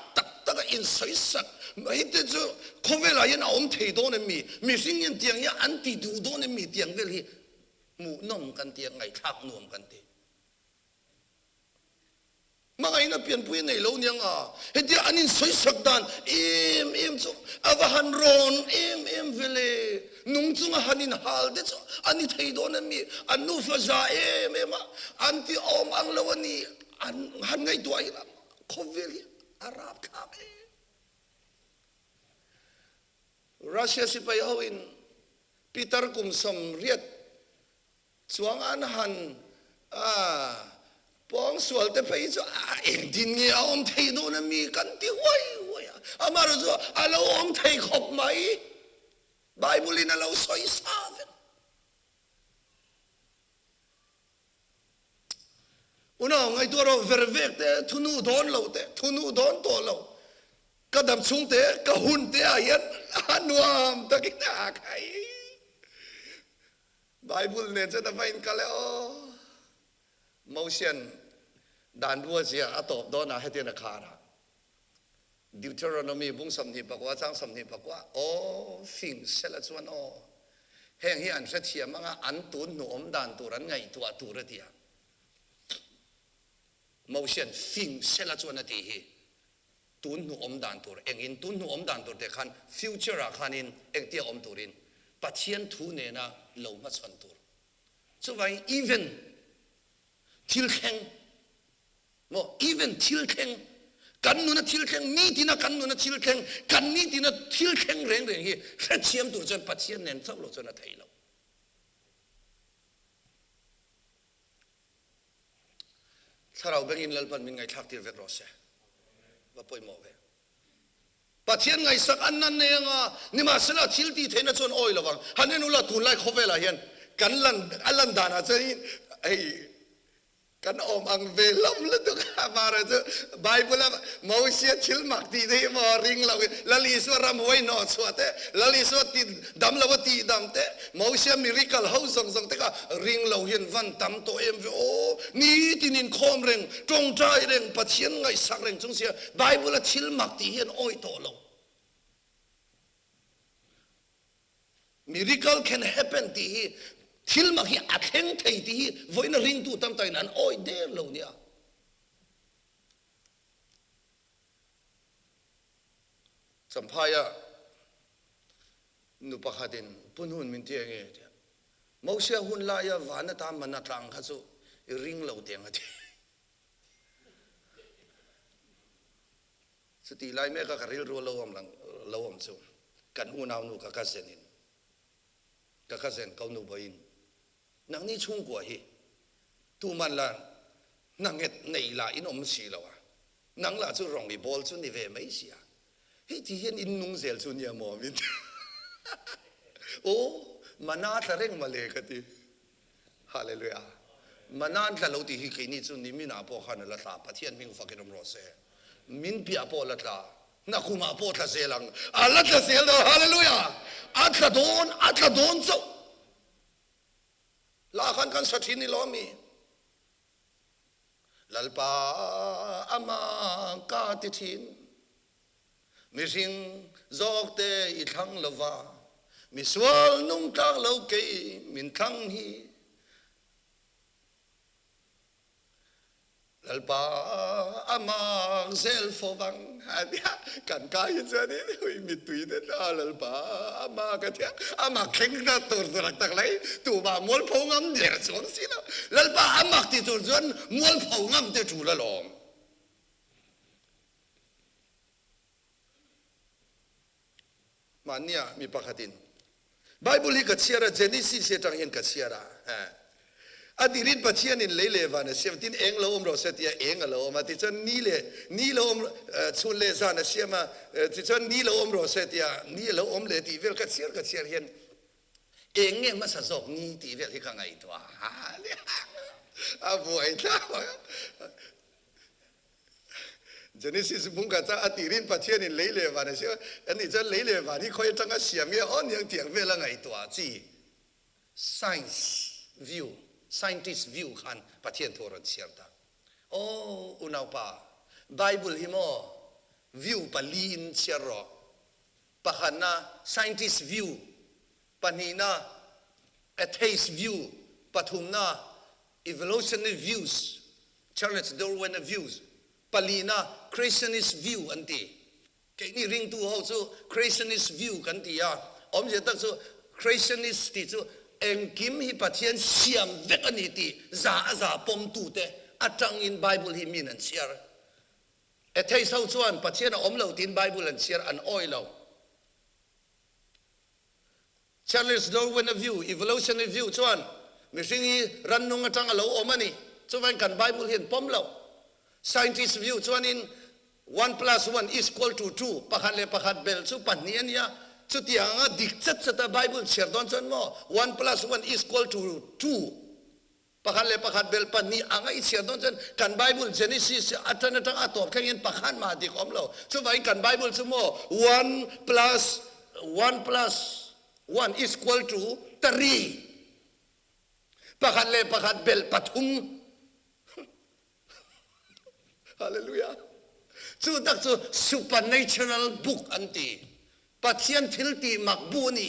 ตักอินใส่สักไม่ได้จูเขาเวลายันเอาอมเทโดนมีสิ่งยันเตียงยันอันตีดูโดนมีเตียงเวลีมูน้ำกันเตียงไงข้ามนวมกันตีมาไงน่ะเปลี่ยนปุ้ยในโลกนี้อ่ะเฮ้ยเดี๋ยวอันนี้สวยสักด้านจูอวหันรอนเวลนุ่งจุงหันินฮัลเดจูอันนี้ไทยโดนมีอันนู้ฟะจ่ามาอันที่อมอังเลวันนี้อันหันไงตัวอีละเขาเวลีอาหรับข้ามรัสเซียสิไปเอาอินปีเตอร์กุมสมเรียดสวงอันหันปองสวลแต่ไปจ้าเอ็งดินเงี้ยอมไทยโดนมีกันที่ห้วยอามารู้จ้าเราอมไทยขบไหมไบเบิลนี่เราสอยซาเวนอุณาไงตัวเราเวรเวกเตะทุนูโดนเราเตะทุนูโดนตัวเราก็ดำชุ่งเตะก็หุ่นเตะยันอันวามตะกินอาใครไบเบิลเนี่ยจะทำไมกันแล้วมอเซียนด่านบัวเสียอาตบโดนอาให้เตียนคาระดิวเทอโรโนมีบุ้งสำนีบอกว่าจ้างสำนีบอกว่าโอ้ฟิงเซลจวนโอแห่งที่อันเสียมังอันตุนหนุ่มด่านตัวนั้นไงตัวระเดียมอเซียนฟิงเซลจวนนาทีตุนหนุ่มด่านตัวเองอินตุนหนุ่มด่านตัวเด็กขันฟิวเจอร์ขันอินเองเตียอมตัวอินปัจเจียนทูเนนะเหล่ามาชันตัวส่วนอีเวนทิลเข่งว่าอีเวนทิลเข่งกันนู้นทิลเข่งนี่ที่น่ะกันนู้นทิลเข่งกันนี่ที่น่ะทิลเข่งเร่งเฮียแค่เชียมตัวจนปัจเจียนเน้นสับหลจนไทยเราถ้าเราเบ่งอินลัลปันมินไงทักที่เวกรอเซ่ว่าป่วยหมอเวปัจเจียนไงสักอันนั้นเนี่ยนี่มาสละทิลตีเทน่ะจนอ้อยละวังฮันนี่นู้นละทุนไล่เขาเวลาเห็นกันลันดานะเจ้านี่ไอกันอมอังเวลมแล้วตุกามาระจ้ะไบเบิลมอเซียชิลมักตีได้มาริงเราลลิสวรามวยนอสวะเตลลิสวตีดำลาวตีดำเตมอเซียมิริคัลเฮาส่งเตก็ริงเราเห็นวันตั้มโตเอ็มโอนี่ที่นินคอมเร่งจงใจเร่งปัจเจียนไงสักเร่งจงเสียไบเบิลชิลมักตีเห็นอ้อยโตเรา miracle can happen ที่ทิลมาที่อัดแห้งไทยที่วันนั้นริงตู้ตั้มไตนั้นโอ้ยเดี๋ยวเราเนี่ยสัมภาระนุปะขัดินปุ่นหุ่นมินเตียงเงี้ยมองเสียหุ่นลายวันนั้นตามมันนัดรังข้าสู้ริงเราเตียงอะไรสติไล่แม่ก็กระริลรัวเราอมหลังเราอมสู้กันหุ่นเอาหนูก็กระเซ็นินก็กระเซ็นเขาหนูบ่อินนังนี่ชุ่งกว่าฮีตูมันละนังเอ็ดในละอินอมสีแล้วอ่ะนังละจู่รองมีบอลจู่นี่เวไม่เสียเฮ้ยที่เห็นอินนุ่งเซลจู่เนี่ยมอมินโอ้มันน่าจะเร่งมาเลยกันทีฮาเลลูยามันน่าจะเราที่ฮิกินี่จู่นี่มินาพอขันละตาปะเทียนมิงฟักกันอมรอเซมินเปียพอละตานักคุมาพอทะเซลังอัลละทะเซลฮาเลลูยาอัตโดนจู่ลาขันกันสัตย์นี่ล้อมีลัลปาอามากาติทินมิริงจอกเตอิทังลวามิสวลนุ่งตากเลวเกยมินทังฮี lalpa ama zel fovang dia kan kai jani hui mitui de lalpa ama ka dia ama kheng na tur tur tak lai tu ba mol phongam der chong si na lalpa ama ti tur jon mol phongam te chu la lom mania mi pakhatin bible hi ka chiara genesis se tang hen ka chiara adirin pathian in leile van 17 englo ro setia englo ma ti chan ni lo chun le zana siama ti chan ni lo ro setia ni lo le ti vel ka chiar hen enge ma sa zok ni ti vel hi ka ngai to a voi ta Genesis bunga ta adirin pathian in leile van sia ani chan leile van hi khoi tanga siam ye on yang tiang vel ngai to chi science view scientist view khan pathian thoran siarta unau pa bible himo view palin siaro pakhana scientist view panina atheist view pathumna evolutionary views Charles Darwin views palina creationist view anti ke ni ring tu ho chu creationist view kan ti ya om je tak chu creationist ti chu eng kim hi pathian siam vek ani ti za pom tu te atang in bible hi min an share e thei sau chuan pathian om lo tin bible an share an oil lo Charles Darwin view evolutionary view chuan mi ringi ran nung atang lo omani chuan kan bible hin pom lo scientist view chuan in 1 + 1 = 2 pakhat le pakhat bel chu pahnian ya chu tianga dik chat chata bible share don chon mo 1 + 1 = 2 pakhat le pakhat bel pani anga I share don chon kan bible Genesis atana tang atop khen pakhan ma dik om lo chu vai kan bible chu mo 1 + 1 = 3 pakhat le pakhat bel pathum hallelujah chu tak chu supernatural book anti pathian thilti makbu ni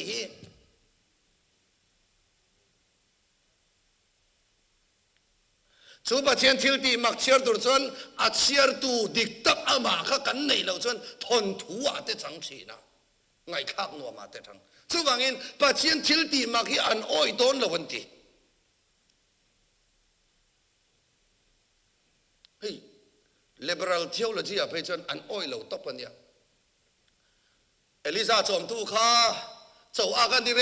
chu pathian thilti mak chiar dur chon a chiar tu dik tak ama kha kan nei lo chon thon thu a te chang chi na ngai khak no ma te thang chu wangin pathian thilti mak hi an oi don lo anti hey liberal theology a pe chon an oi lo top ania Eliza chom tu kha chau a kan di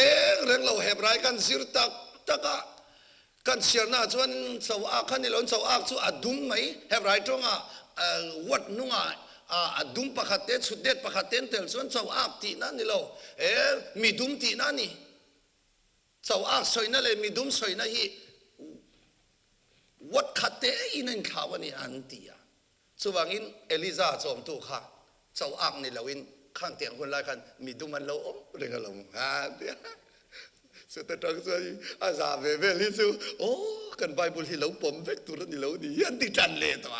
reng lo hebrai kan sir tak taka kan sirna chuan chau a khan ni lon chau a chu adum mai hebrai tonga wat nunga adum pakhate chudet pakhaten tel chuan chau a ti na ni lo mi dum ti na ni chau a soina le mi dum soina hi wat khate inen khawani antia chuwangin Eliza chom tu kha chau ak ni loin khang tiang hun lai khan mi du man lo renga lo dia so ta tang so aza ve li chu kan bible hi lo pom vek tu ni lo ni yan ti tan le to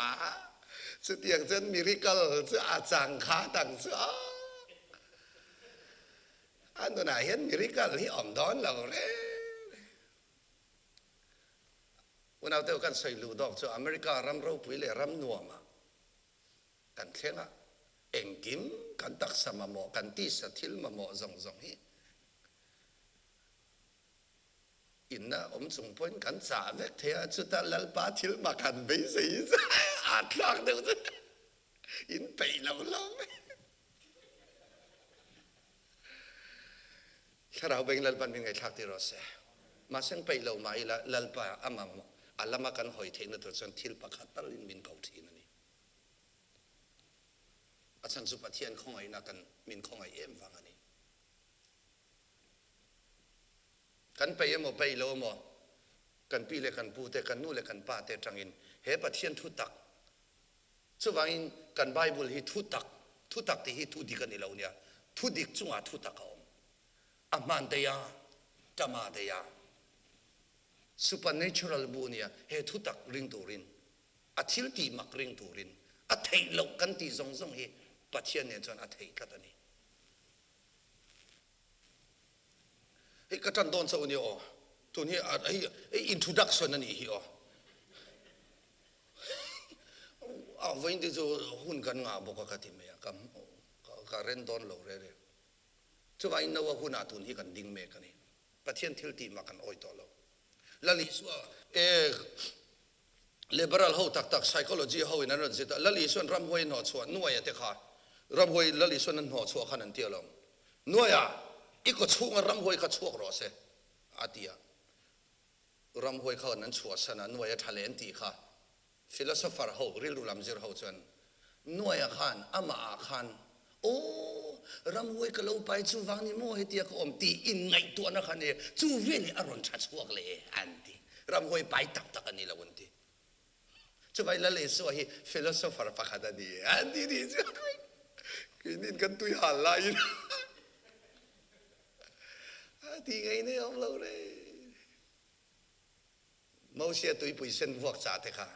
so tiang chen miracle chu a chang kha tang chu an to na hian miracle hi om don lo re unau te kan soi lu dok chu America ram ro pui le ram nuama kan khenga engkim kan tak sama mo kan ti sa thil ma mo zong hi inna chung point kan cha vek thea chu ta lal pa thil ma kan be sei a thak de in pei lo long kharau beng lal pan ngai thak ti ro se ma seng pei lo mai la lal pa ama alama kan hoi theina to chan thil pakhat tal in min kau thin achang chu pathian khongai na kan min khongai em wangani kan pe emo pe lo mo kan pi le kan pu te kan nu le kan pa te tangin he pathian thu tak chu wangin kan bible hi thu tak ti hi thu dik ani lo nia thu dik chunga thu tak om aman te ya tama te ya supernatural bunia he thu tak ring turin athil ti mak ring turin a thei lo kan ti zong hi pathian ne chon a thei katani he katan don so ni o tu ni introduction ani hi o วันที่จะหุ่นกันงาบอกกันที่เมียก็เรนดอนโลเร่จะว่าอินโนว่าหุ่นอาตุนที่กันดิ้งเมกันนี่ประเทศทิลตีมากันอ้อยต่อเราแล้วลิสว่าliberal เขาตัก psychology เขาอินนั่นสิแต่แล้วลิส่วนรำหวยหนอชัวนัวอย่างเด็กค่ะรำหวยแล้วลิส่วนนั้นหนอชัวขนาดเดียวลงนัวอย่างอีกก็ช่วงรำหวยก็ช่วงรอเสอาทิตย์รำหวยเขานั้นชัวสนะนัวอย่างทะเลนตีค่ะphilosopher เขาเรียนรู้ลำเจอเขาจนนัวอย่างขันอามาขันโอ้รำหวยก็เราไปจู่วังนี่โม่ให้เตียก็อมตีอินไงตัวนักขันเนี่ยจู่เวลี่อารมณ์ชัดช่วงเลยอันที่รำหวยไปตักอันนี้ละวันที่จะไปละเลยสวย philosopher ปากกันดีอันที่ดีจ้ะกินกันตุยหันไล่ที่ไงเนี่ยของเราเลยมาเสียตุยปุยเส้นพวกจ่าเถอะค่ะ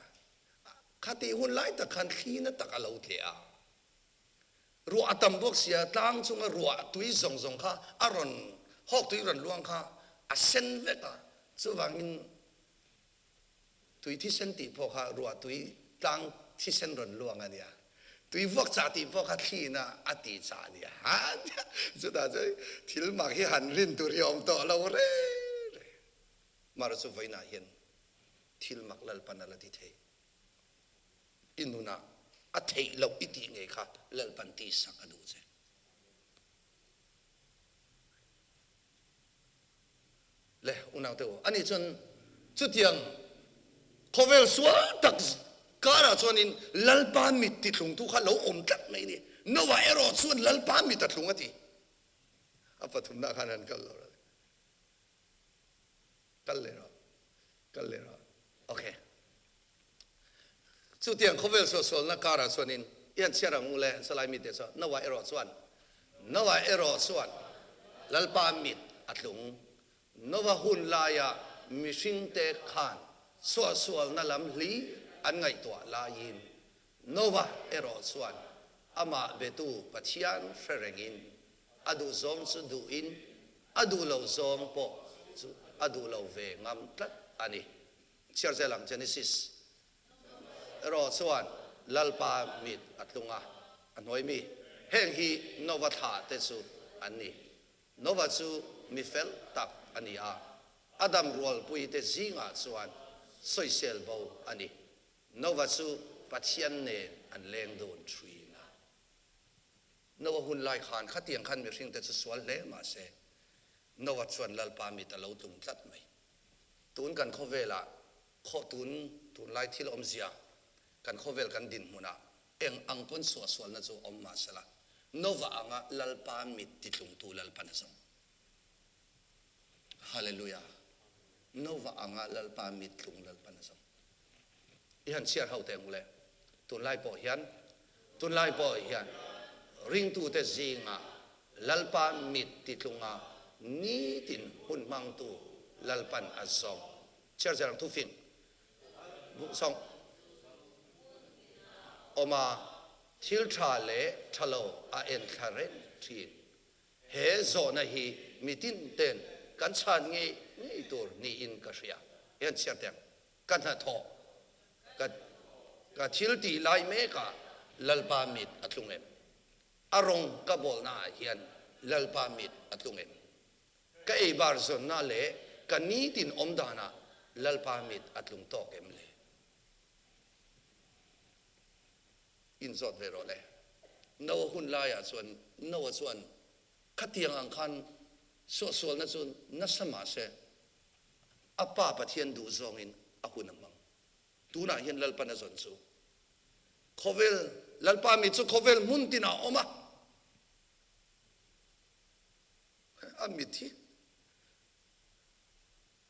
ข้าตีหุ่นไล่ตะขันขี้นั่นตะกันเราเถอะรัวตำพวกเสียตั้งจงรัวตุยส่งค่ะอารอนหอกตุยรันลวงค่ะอาเซนเวกะสุวางินตุยที่เส้นตีพวกค่ะรัวตุยตั้งที่เส้นรันลวงอันเนี้ยตุยพวกจ่าตีพวกข้าขี้น่ะอติจ่าเนี่ยฮะสุดท้ายทิลมาขี้หันรินตุยอมต่อเราเร่มาร์สุไฟน่าเห็นทิลมักลัลปันนัลติเทอินุนะอัฐิเราอิติเงค่ะลัลปันตีสักดูเจเล่อุณาเตวอันนี้จนจุดยังขวเวลสวะตักการะจวนอินลัลปามิติดลงทุกข้าเราอมตัดไม่เนี่ยนว่าเอรอส่วนลัลปามิตัดลงอ่ะทีapaทุนนักขันกันเรากันเลยเหรอโอเคสุดที่เขาเวลส่วนนักการะส่วนนี้ยันเชื่อเรางูเล่สลายมิดเดชนว่าเอรอส่วนลัลปามิดอัดลงนว่าหุ่นลายะมิชิงเตขานส่วนนั่นลำลีอันไงตัวลายินนว่าเอรอส่วนอามาเบตูปัจจัยเฟรงินอดูซอมสุดูอินอดูเหล่าซอมปออดูเหล่าเวงามตัดอันนี้เชื่อใจหลังเจเนซิสรอส่วนลัลปามิดอัตลุงะอันน้อยมีเฮงฮีโนวัตหาเตสุอันนี้โนวัตสุมิเฟลตักอันนี้อดัมรัวลปุยเตซิงะส่วนสอยเซลโบอันนี้โนวัตสุปัจจัยเนอันเลงโดนทรีนะโนวหุ่นลายขานขัดยังขันมีสิ่งแต่จะสวนเล่มาเสโนวัตส่วนลัลปามิดตะลุตุงตัดไหมตูนกันเขาเวลาข้อตูนไล่ที่เราอมเสียกันเขาเวลกันดินมุนะเองอังคนสวดสวดนั่นจะอมมาสละโนวาอังลัลปามิดติดลงตูลัลปานะซังฮาเลลูยาโนวาอังลัลปามิดลงลัลปานะซังอีหันเชียร์เขาแต่งเลยตูนไล่ปอเฮียนริงตูเตซิงะลัลปามิดติดลงนี่ตินหุ่นมังตูลัลปันอัซซองเชื่อใจหลังทุฟินสองออกมาทิลทราเลทะโลอาเอ็นคาเรนทีเฮโซนะฮีมิตินเตนกันชานงี้ตัวนี่อินกัชยาเห็นเสียเตียงกันหาทอกันทิลตีไลเมกาลัลปามิดอัตลุงเอ็มอารมณ์กบอลนาเฮียนลัลปามิดอัตลุงเอ็มก็ไอบาร์ซอนนาเลกันนี้ตินอมดานะลัลปามิดอัตลุงโตเอ็มเลอินสอดเวโรเลนวหุ่นลายส่วนนวส่วนขัดยังอังคันส่วนนั้นส่วนนัสมาเสอป้าปะเทียนดูซองอินอาหุ่นมังตูน่าเห็นลัลปานะส่วนสูขวเวลลัลปามิดสุขเวลมุนตินาอมาอามิที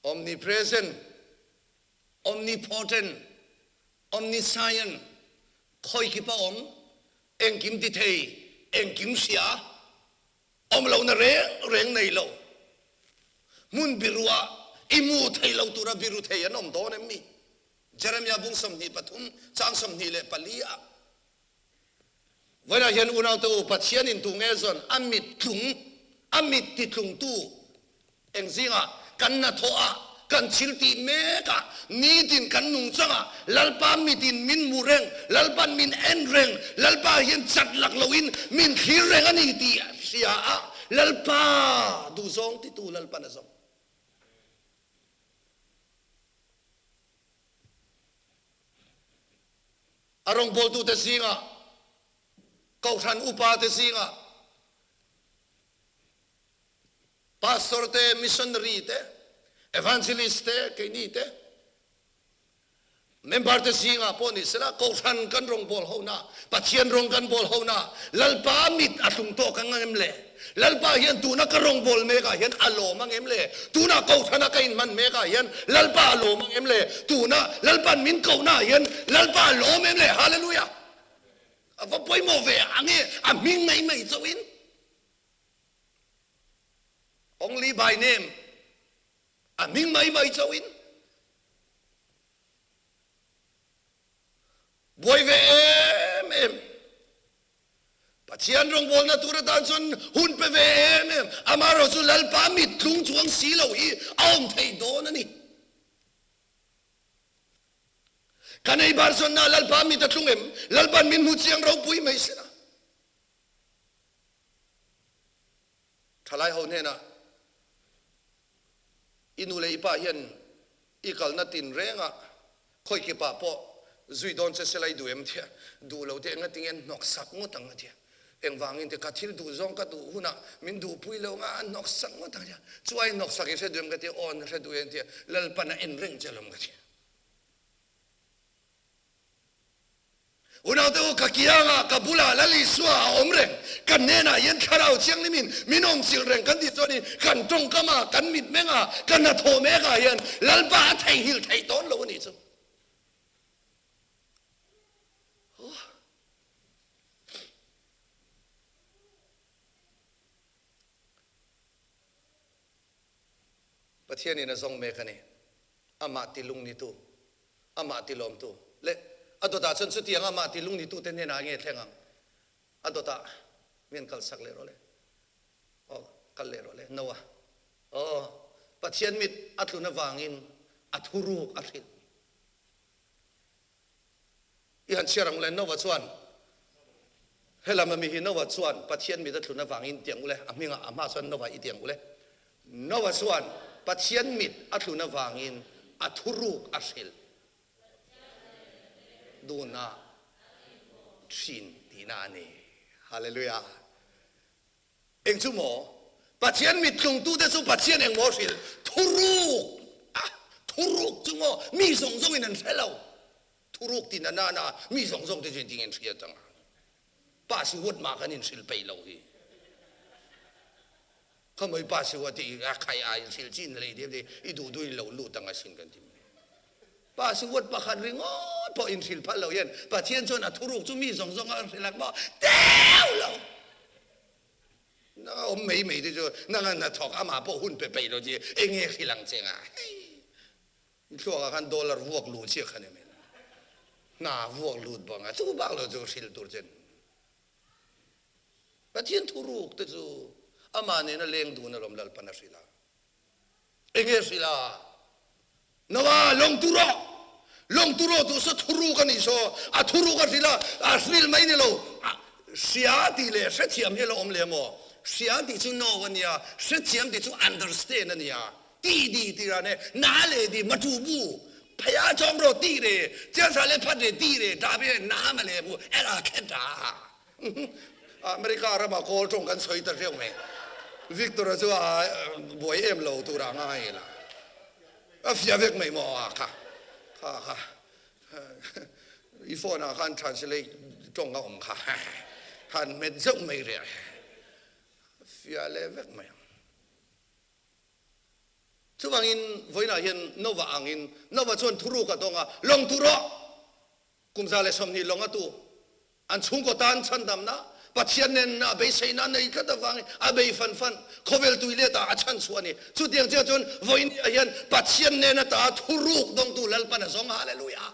omnipresent omnipotent omniscient คอยคิดว่าเองกิมติเทเองกิมเสียเราเนเร่งในเรามุนบิรัวอิมูไทยเราตัวบิรุไทยนอมโดนมีเจเรมียาบุงสมนีปฐุมจางสมนีเลปลียเวลาเห็นอุณาตัวปัจเจียนินตุงเอซอนอามิดติดลุงตู้เองซิงะกันนาโตะ kan chilti meka ni tin kan nung changa lalpa mitin min mureng lalpan min enreng lalpa hian chatlak loin min khireng ani ti sia a lalpa du zong ti tu lalpa na zong arong bol tu te singa kau than upa te singa pastor te missionary te evangelist te keini te member te singa poni sela kau than kan rong bol ho na pathian rong kan bol ho na lalpa mit atung to kan ngem le lalpa hian tu na ka rong bol me ka hian alo mangem le tu na kau thana ka in man me ka hian lalpa alo mangem le tu na lalpan min kau na hian lalpa alo mem le hallelujah ava poi mo ve ange a ming mai mai chawin only by name a ming mai mai chawin boy ve em pathian rong bol na tura dan chon hun pe ve em amaro chu lalpa mit tlung chuang si lo hi aum thei don ani kanai bar son na lalpa mit tlung em lalpan min hu chiang ro pui mai sina thalai ho ne na inu le ipa hian ikal na tin renga khoi ki pa po zui don se selai du em thia du lo te nga tingen nok sak ngo tang thia eng wangin te kathil du zong ka du huna min du pui lo nga nok sak ngo tang thia chuai nok sak se duem ka te on se du en thia lal pana en reng chalom ka thia unau te ka kianga ka bula lali suwa omre kan nena yen kharau chiang limin minom chil reng kan di choni kan tong kama kan mit menga kan na tho me ga yen lalpa thai hil thai ton lo ni chu pathian ina zong me kani ama tilung ni tu ama tilom tu le adota chon chu tiang ama tilung ni tu te ne na nge thenga adota men kal sak le ro le o kal le ro le nowa o pathian mit atluna wangin athuruk athil yan cherang le nowa chuan helama mi hi nowa chuan pathian mit atluna wangin tiang ule aminga ama chuan nowa I tiang ule nowa chuan pathian mit atluna wangin athuruk athil duna thin dinani hallelujah eng chu mo pathian mit tlung tu de chu pathian eng mo sil thuruk chu mo mi song song in an hello thuruk tin na na mi song song te jin ting en thia tang pa si wot ma kan in sil pei lo hi khamoi pa si wot ti a khai ai sil chin le de I du du lo lu tang a sin kan ti pa si wot pa khan ring ot po in sil pha lo yen pathian chon a thuruk chu mi song song a silak mo teu lo na om mei mei de jo na na thok ama po hun pe pe lo ji enge khilang chenga thua kan dollar wok lu chi khane me na wok lu banga chu ba lo jo sil tur chen pathian thuruk te chu ama ne na leng du na lom lal pana sila enge sila nawa long turo tu sa thuru kan iso a thuru ka sila a snil mai ne lo sia ti le sa thiam he lo om le mo sia ti chu no wan ya sa thiam ti chu understand an ya ti ra ne na le di ma tu bu phaya chom ro ti re cha sa le phat de ti re da be na ma le bu era khet da america ra ma ko chong kan soi ta reu me victor chu a boy em lo tu ra ngai la a fia vek mai mo a kha I phone na kan translate trong ga om kha han met zong mai re fia le vek mai chuwang in voina hian nova angin nova chon thuru ka donga long turo kumza le somni longa tu an chung ko tan chan dam na pathian nen na be sei na nei ka da wang a be fan khovel tuile ta a chan suani chu tiang che chon voin hian pathian nen na ta thuruk dong tu lal pan zong hallelujah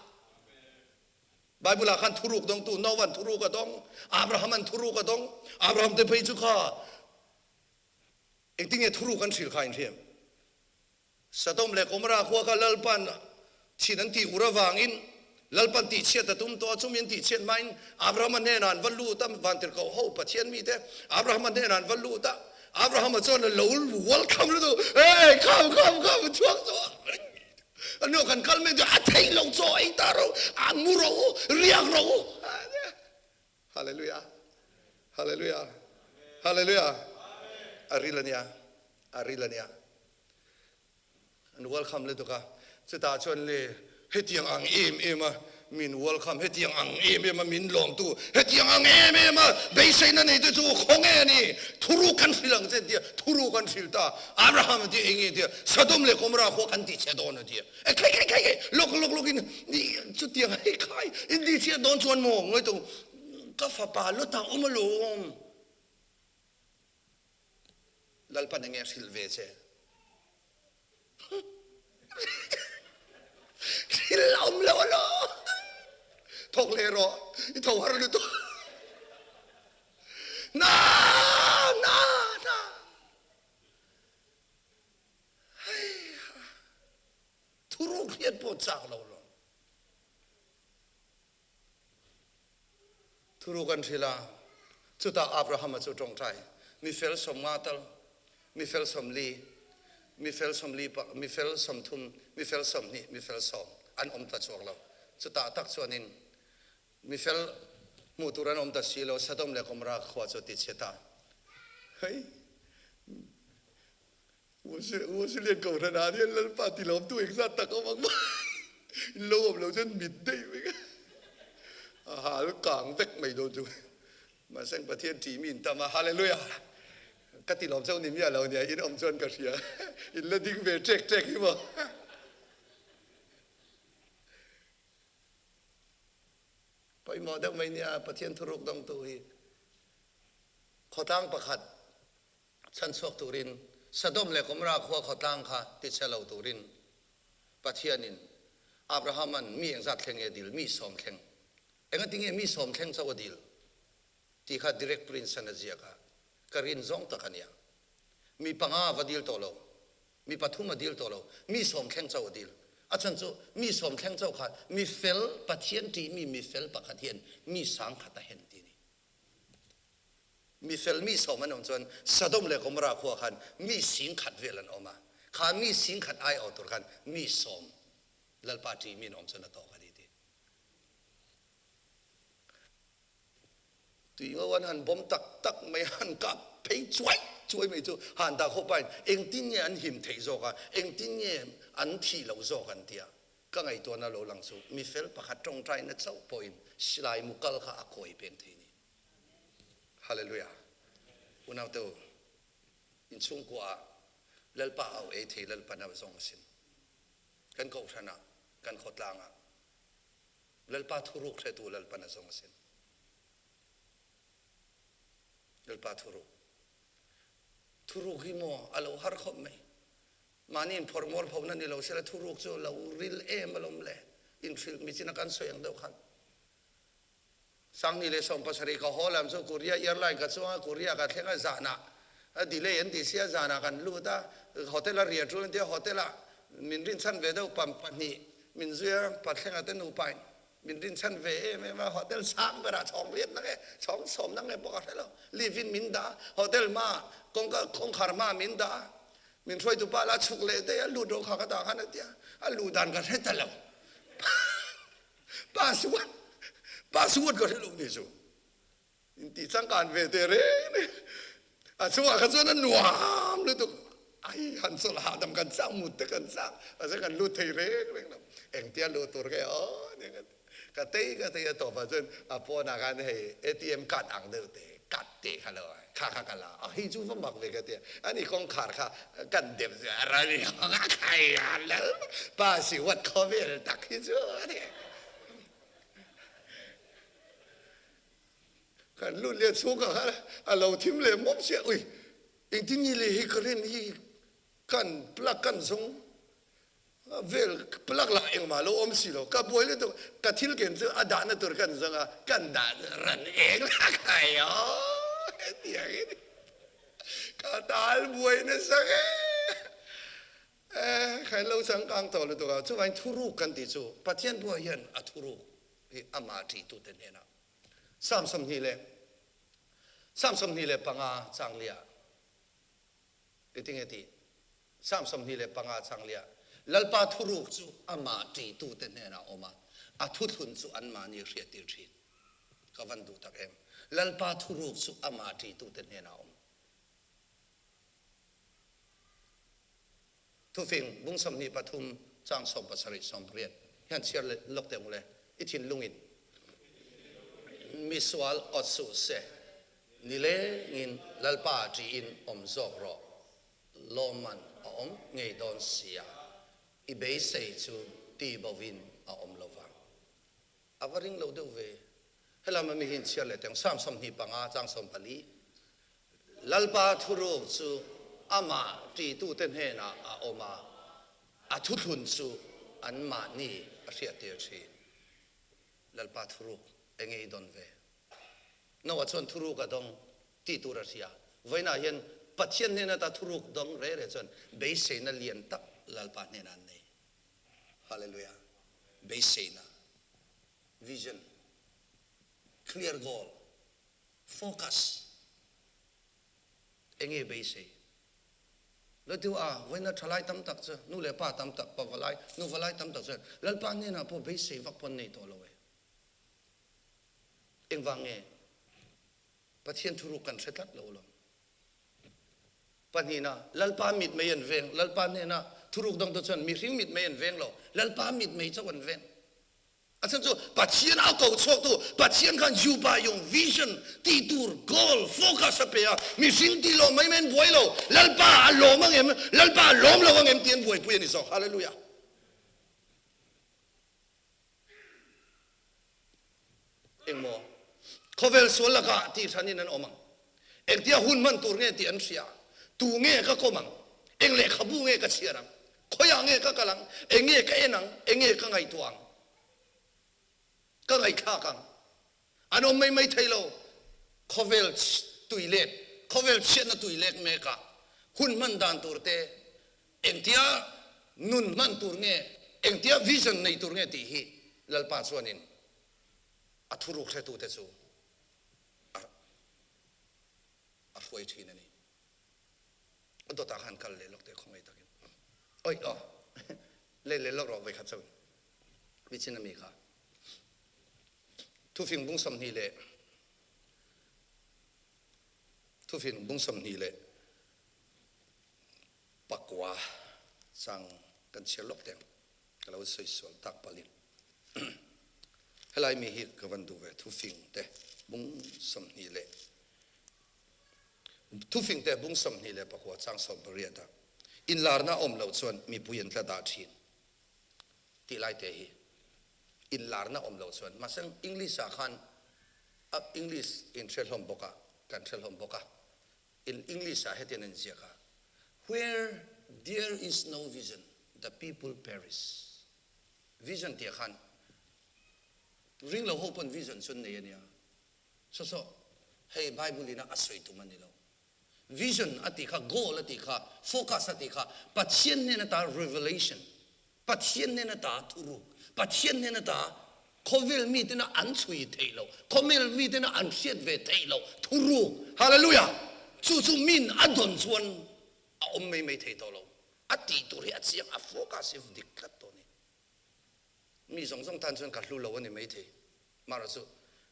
bible khan thuruk dong tu no wan thuruk ka dong abraham an thuruk ka dong abraham te phei chu kha engting e thuruk kan sil khain them Sodom le Gomorrah khua ka lalpan thinan ti urawangin lalpan ti chiat atum to chumin ti chiat main Abraham ne nan valu tam vantir ko ho pathian mi te Abraham ne nan valu ta Abraham chon lo welcome lu hey come chuak ano kan kalme do athai lo cho ai taro anguro riak ro hallelujah hallelujah hallelujah arilania and welcome le to ka chita chon le hetiang ang ema min welcome hetiang ang ema min lom tu hetiang ang ema beisai na nei tu khonge ni thuru kan silang je dia thuru kan silta Abraham ti engi dia Sodom le Gomorrah kho kan ti che don dia kai lok in ni chu tiang hai kai in di che don chuan mo ngoi tu ka fa pa lo ta umalom lalpan nge silve che Silom lo thok le ro I thok har lu to na thuru khiet po chak lo thuru kan thila chuta Abraham chu tong thai mi fel som matal mi fel som li mi fel som thum mi fel som ni mi fel som an om ta chuak lo chuta tak chuanin mi fel mu turan om ta silo Sodom le Gomorrah khwa chu ti cheta hei wo se le ko na ni lal pa ti lom tu exact tak om ma lo chen mit dei we ha lu kang vek mai do chu ma sang pa thiên ti min ta ma hallelujah ka ti lom chau ni mi lo nia in om chon ka ria in la ding ve check hi mo pai mo dak mai nia pathian thuruk dong tu hi khotang pakhat chan chok turin Sodom le Gomorrah khwa khotang kha ti chelo turin pathianin Abrahaman mi engzat thleng e dil mi som thleng enga tinge mi som thleng chaw dil ti kha direct prince na zia ka karin zong takania mi panga vadil tolo mi pathuma dil tolo mi som thleng chaw dil achan chu mi som thleng chaw kha mi fel pathian ti mi fel pakhathian mi sang khata hen ti ni mi fel mi som anon chon Sodom le Gomorrah khwa khan mi sing khat velan oma kha mi sing khat ai autor khan mi som lalpa ti min om chon to khadi ti tui ngawan han bom tak mai han ka phei chuai mai chu han da kho pai eng tin ye an him thei zo ka eng tin ye an thi lo zo kan tia ka ngai to na lo lang chu mi fel pakhat tong trai na chau poin silai mukal kha akoi pen thei ni hallelujah unaw to in chung kwa lalpa au e thei lalpa na zong sin kan ko thana kan khotlanga lalpa thuruk the tu lalpa na zong sin lalpa thuruk hi mo alo har khom mai manin formol phawna ni lo sela thuruk chu lo ril em alom le in thil mi china kan soyang do khan sang ni le som pasari ka holam so Korea airline ka chunga Korea ka thenga zana a delay en ti sia zana kan lu ta hotel a ria tru te hotel a min rin chan ve do pam pani min zuya pathenga te nu pai min rin chan ve me ma hotel sang bara chong riet na ke chong som na nge boka thelo live in min da hotel ma kong khar ma min da min thoi tu pa la chuk le te lu do kha ka ta khan tia a lu dan ka the ta lo password ko lu ni chu in ti chang kan ve te re a chuwa ka chona nuam lu tu ai han sol ha dam kan sang mut te kan sang a se kan lu thei re eng tia lu tur ke o ne ka te to pa chen a po na kan he ATM card ang de te card te kha lo kha ka la a hi chu mak ve ka te ani kong khar kha kan dem ra ni ka khai la pa si wat kho ve tak hi chu ne kan lu le chu ka a lo thim le mop sia ui ing tin ni le hi kren hi kan plak kan song vel plak la eng ma lo om si lo ka boy le to ka thil ken chu ada na tur kan zanga kan da ran eng la kai yo ti a ka dal boy na sa ใครเล่าสังกังตัวเลยตัวจู่วันทุรุกันติจู่ปัจจัยบัวยันอัทุรุอามาตีตุเตนเนะสามสมนีเลยปังอาจังเลียติงเอติสามสมนีเลยปังอาจังเลียลัลปาทุรุจู่อามาตีตุเตนเนะออกมาอัทุทุนจู่อันมานี่เรียติรีกวันดูตักเอ็มลัลปาทุรุจู่อามาตีตุเตนเนะออกทุฟิงบุ้งสมนีปฐุมจางสมปัสริสมเรียนยันเชียร์ลกเต็มเลยอิทินลุงอินมิสวาลอดสุเสนิเลงินลัลปาจีอินอมโซโรโลมันอมเงยดอนเสียอิเบย์เซจูตีบวินอมโลวังอาวริงโลดูเวเฮลามันมีหินเชียร์เลยแต่งสามสมนีปังอาจางสมปลีลัลปาทุรุจูอามาตีตู้เต้นเฮน่ะอมาอาทุทุนสูอันมานี่เรียเตียชีลัลปาทุรุเองไอ้ดอนเวนวัชนทุรุกดงตีตู้รัสเซียไว้น่าเห็นปัจเจกเนี่ยนะตาทุรุกดงเร่ๆจนเบสเซนเลียนตักลัลปาเนี่ยนั่นนี่ฮาเลลูยาเบสเซนวิชั่น clear goal focus เองไอ้เบสเซแล้วดูวันนั้นทลายตั้มตักเจนู่นเลยป้าตั้มตักป้าวลายนู่นวลายตั้มตักเจแล้วป้าเนี่ยนะพอไปเสวักปนในตัวเราเองวางเงประเทศทุรุกันเสร็จแล้วเราปัจจุบันแล้วป้ามิดไม่ยันเวงแล้วป้าเนี่ยนะทุรุกดังตัวฉันมีสิ่งมิดไม่ยันเวงเราแล้วป้ามิดไม่จะวันเวงอาจารย์จู่ปัจจัยเอาเก่าชกตัวปัจจัยกันยูบายงวิชั่นตีตูร์กอลโฟกัสเปียมีสิ่งที่เราไม่แม่นบวยเราลัลปาลมมังเอ็มลัลปาลมเราวังเอ็มเตียนบวยปุยนี่สองฮาเลลูยาเอ็งโมเขาเวลส่วนละกะที่ฉันนี่นั่นอมังเอ็งที่หุ่นมันตัวเงี้ยที่อันเสียตัวเงี้ยก็กมังเอ็งเล็กขบุเงี้ยก็เสียรังขอยางเงี้ยก็กำลังเอ็งเงี้ยก็เอ็นังเอ็งเงี้ยก็ไงตัวงก็ไงข้ากังอันนั้นไม่ไทยเราเขาเวลตุยเล็กเขาเวลเชนตุยเล็กเมกะหุ่นมันดันตัวเตเอ็งที่นุ่นมันตัวเงี้ยเอ็งที่วิชั่นในตัวเงี้ยที่ฮีลัลปาส่วนนินอัทุรุกเสตุเตจูอัฟวยทีนั่นนี่อันตัวตาขันกัลเลลกเตคงไงตะกินโอ้ยอ๋อเล่นลกเราไปขัดสู้วิชินามีค่ะทุฟิงบุ้งสมนีเล่ทุฟิงบุ้งสมนีเล่ปักว่าสังกันเชลกเต็มก็เราสวยสวยตักปลินเฮลัยมีฮิตกับวันดูเวทุฟิงเตบุ้งสมนีเล่ทุฟิงเตบุ้งสมนีเล่ปักว่าสังสมบริยดาอินลาร์น่าอมเหล่าส่วนมีผู้ยินกระดาษชินที่ไล่เตฮีอินลาร์น่าอมเหล่าส่วนมาสังอังกฤษอาคันอังกฤษอินเทลฮอมบกะกันเทลฮอมบกะอินอังกฤษอาเหตุนั้นเสียกะ where there is no vision the people perish vision ที่ขันริ่งเราหกปน vision ส่วนนี้เนี่ยโซ่ให้ไบเบิลนี่นะอาศัยตัวมันนี่เรา vision อติค่ะ goal อติค่ะ focus อติค่ะปัจจัยเนี่ยนะตา revelation ปัจจัยเนี่ยนะตาทุรุปัจจัยเนี่ยนะตาเขาเวลมีแต่นะอันช่วยเทเราเขาเวลมีแต่นะอันเสียดเวทเทเราทุรุฮาเลลูยาจู่ๆมินอัดดนส่วนอมไม่เทตัวเราอติตัวเรียกเสียงอโฟกัสดิกลัดตัวนี้มีสองท่านส่วนกัดรู้เราวันนี้ไม่เทมาแล้วจู่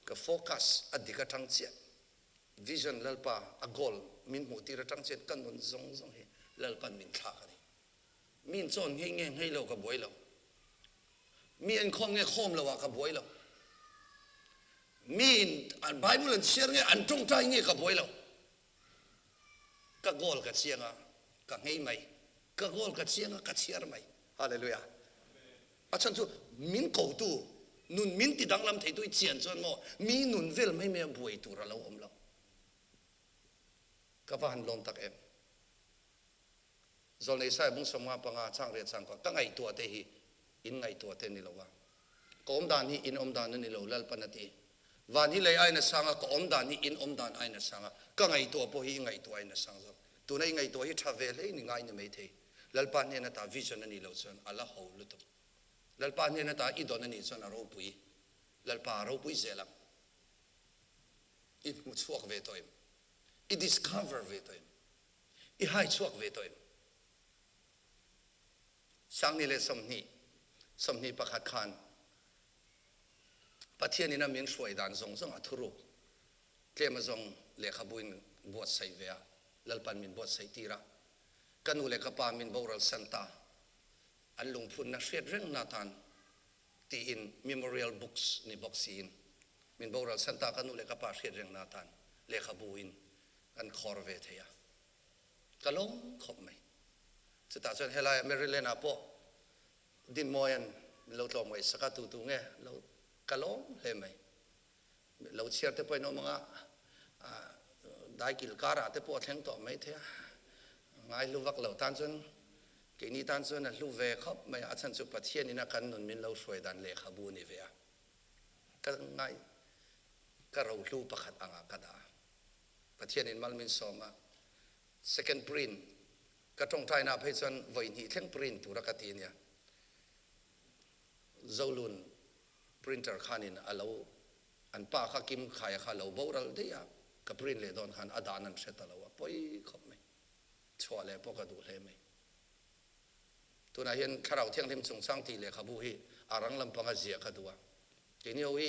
ก็โฟกัสอดีกทั้งเสียวิชั่นลัลปาอ goal มินหูตีระทั้งเสียกันนนซงเฮลัลปามินทักนี่มินโซนให้เรากับบวยเรามีอันคอมเงี้ยคอมเรากับบวยเรามีอันไบเบิลอันเชียร์เงี้ยอันตรงใจเงี้ยกับบวยเราก็ goal กับเสียงอ่ะก็ให้ไหมก็ goal กับเสียงอ่ะก็เชียร์ไหมฮาเลลูยาอาจารย์จู่มินเก่าตู้นุ่นมินติดังลำไทยตัวเจียนส่วนโมมีนุ่นเวลไม่บวยตัวเราอมเราก็ฟังลมตักเอ็มส่วนในสายบุ้งสมว่าปังอาช่างเรียนช่างก็ไงตัวเตหีอินไงตัวเตนี่เราว่าก็อมดานนี่อินอมดานนี่เราลัลปนัตีวันนี้เลยไอ้นั่นช่างก็อมดานนี่อินอมดานไอ้นั่นช่างก็ไงตัวพอหีไงตัวไอ้นั่นช่างตัวไหนไงตัวหีทราเวลนี่ไงนี่ไม่เท lalpa ne na ta vision ani lo chuan ala ho lutu lalpa ne na ta idon ani chuan aro pui lalpa ro pui zelang I mu chuak ve toim I discover ve toim I hai chuak ve toim sang ni le somni pakhat khan pathian ina min shoi dan zong zong athuru tlema zong le khabuin bot sai vea lalpan min bot sai tira kanu le kapa min boral santa an lungphun na hriat reng na tan ti in memorial books ni boxin min boral santa kanu le kapa hriat reng na tan le khabuin an khor ve theya kalong khop mai chuta chuan helai maryland apo din moyan lo tlom mai saka tu nge lo kalong he mai lo chiar te poi no mga dai kil kara te po thleng to mai thea ngai lu vak lo tan chun ke ni tan chun a lu ve khop mai a chan chu pathian ina kan nun min lo shoi dan le khabu ni ve a ka ngai ka ro lu pakhat anga kada pathian in mal min soma second print ka tong thai na phei chun voi ni thleng print tu ra ka ti nia zolun printer khanin alo an pa kha kim khaya kha lo boral de ya ka print le don khan adan an theta lo poi khop mai chwale poka du hle mai tuna hian kharau thiang thim chung sang ti le khabu hi arang lam panga zia kha duwa ke ni hoi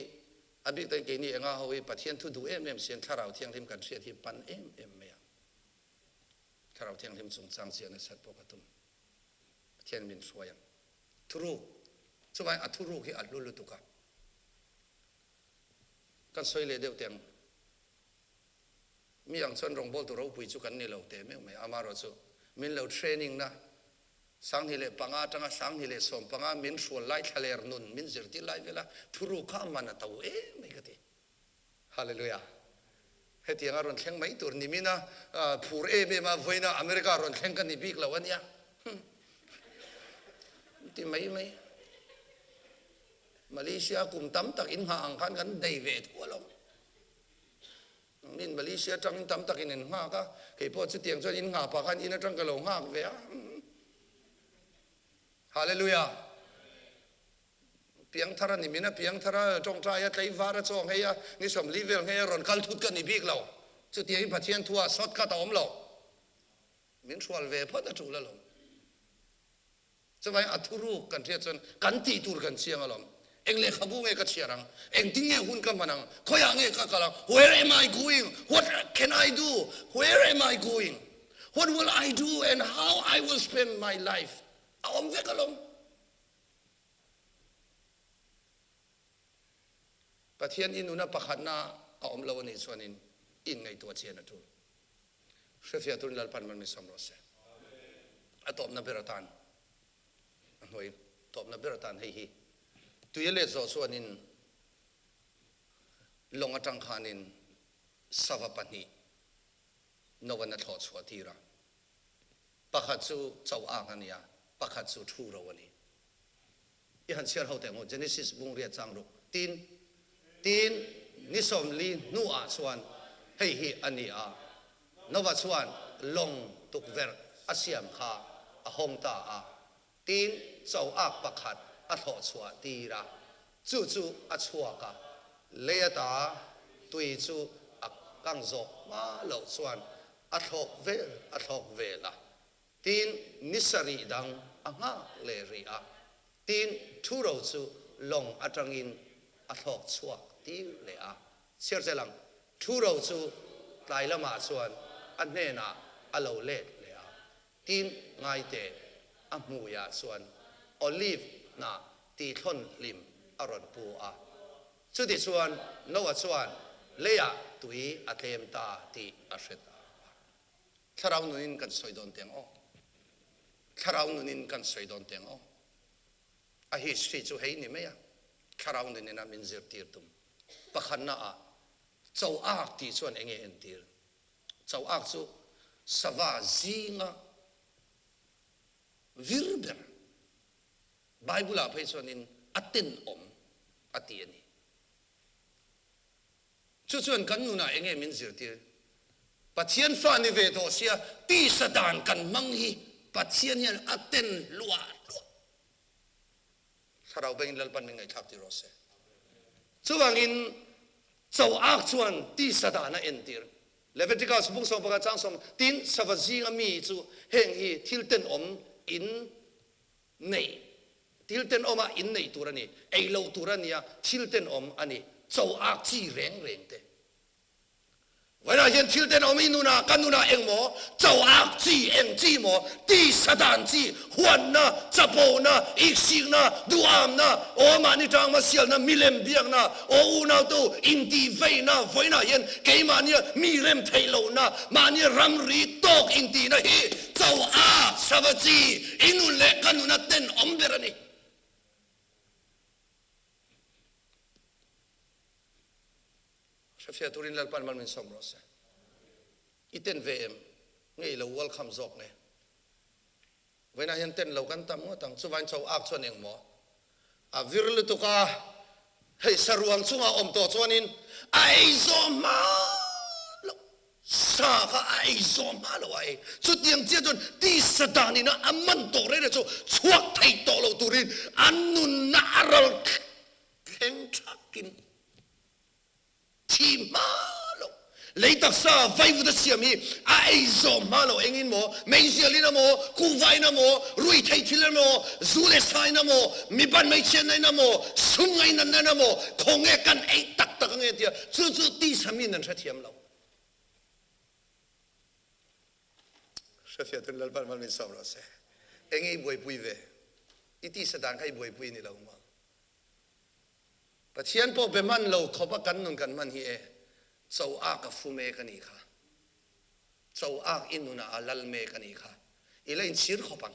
abik tan ke ni anga hoi pathian thu du em sian kharau thiang thim kan hriat hi pan em mai kharau thiang thim chung sang sian na sat poka tum thian min soyang thuru chuwai athuru hi alulu tuka kan soi le deu teng mi yang chon rong bol tu ro pui chu kan ni lo te me mai amaro chu min lo training na sang hi le panga tanga sang hi le som panga min shol lai thaler nun min zirti lai vela thuru kha mana tau mai ka ti hallelujah heti ngaron thleng mai tur ni mina phur me ma voina america ron thleng kan ni bik lawania ti mai Malaysia kum tam tak in ha ang khan kan dei ve thualom min Malaysia tang tam tak in ha ka ke po chu tiang chuan in ha pa khan in atang ka lo ngak ve a hallelujah piang thara ni mina piang thara tong tra ya tlai vara chong heya ni som level heya ron kal thut kan ni bik lo chu tiang pathian thua sot ka ta om lo min thwal ve phot a thu la lo chawai athuru kan thia chon kan ti tur kan chiang alom eng le khabu nge ka chiarang eng ting nge hun ka manang khoya nge ka kala where am I going what can I do where am I going what will I do and how I will spend my life om ve kalom pathian inuna pakhat na om lo ni chuanin in ngai to chen atu shefia tun lal pan man mi samrose atom na beratan hoi top na beratan hi tuyele zo suanin longa tang khanin savapani nowana tho chhuatira pakhat chu chaw angania pakhat chu thu rawani I han siar hote mo Genesis bung ria changru tin ni somli nu a chuan hei hi ani a nova chuan long tuk ver asiam kha a hong ta a tin chaw ak pakhat a tho chua tira chu a chua ka leata tui chu a kang zo ma lo chuan a thok ve la tin nisari dang anga le ri a tin thu ro chu long atangin a thok chua ti le a cher chelang thu ro chu tlai lama chuan a hne na a lo le a tin ngai te a mu ya chuan olive na ti thon lim aron pu a chu ti chuan no a chuan leya tui a tlem ta ti a hret tharau nuin kan soidon teng o tharau nuin kan soidon teng o a history chu hei ni meya tharau nuin na min zir tir tum pakhanna a chaw ak ti chuan enge en tir chaw ak chu sawa zinga virber Bible a phei chuanin atin om atiani chu chuan kan nuna enge min zir tir pathian fa ni ve to sia ti sadan kan mang hi ปัจเจียนเนี่ยอัตเต็นลัวถ้าเราเป็นลัลปันยังไงทักที่รอเสช่วงอินเจ้าอักชวนที่สถานะเอ็นตีร์เลเวติกัสบุกสองประการสองตินสวัสดีอามีจู่เฮงฮีทิลเต็นอมอินเนทิลเต็นอมอินเนตัวนี้ไอโลตัวนี้ทิลเต็นอมอันนี้เจ้าอักจีแรงเตเวลาเห็นทิลเต็นอมอินุนากันนุนาเองหมอเจ้าอักจีเองจีหมอที่สถานจีหวนนะจับโอนะอีกสิ่งนะดูอามนะโอมานิจังมาเสียนะมิเลมเบียงนะโออูนาโตอินดีเวนะไว้นะเห็นเกยมาเนี่ยมิเลมเทโลนะมาเนี่ยรัมรีตอกอินดีนะเฮเจ้าอักสวัสดีอินุเล็กกันนุนาเต็นอมเบรนีเฟียตุรินลัลปันมันเป็นสมรสอีเต้นเวมงี้เราวัลคำจอกเนี่ยเวลาเห็นเต้นเรากันตั้งว่าตั้งสุวรรณเจ้าอักชวนเองหมอวิรลตุกาให้สรวงสุงาอมตัวชวนินไอโซมาลสาขาไอโซมาลไอสุดยังเจ้าจนที่สถานีนะอามันโตเรนโจชวกไทยโตเราตุรินอันนุนนารัลเข่งชักกินที่มาโลเลยตักษาไฟฟุตเสียมีไอโซมาโลเองอินโมไม่เสียลินาโมกูไวนาโมรุยไทยทิลนาโมซูเลสไซนาโมมีบันไม่เชนนาโมสุงไงนันนาโมคงเอกันไอตักเงี้ยเดียจู่ๆที่สามีนั่นเสียมเราเสียตุนลัลปันมันมีสองรสเองไอ้บวยปุยเวอีที่สถานใครบวยปุยนี่เรามาแต่เชียนพวกเป็นมันเราขบกันนุ่นกันมันเฮเจ้าอากฟูเมกันนี่ค่ะเจ้าอากอินุนาอัลลเมกันนี่ค่ะอีเลนชิรขบัง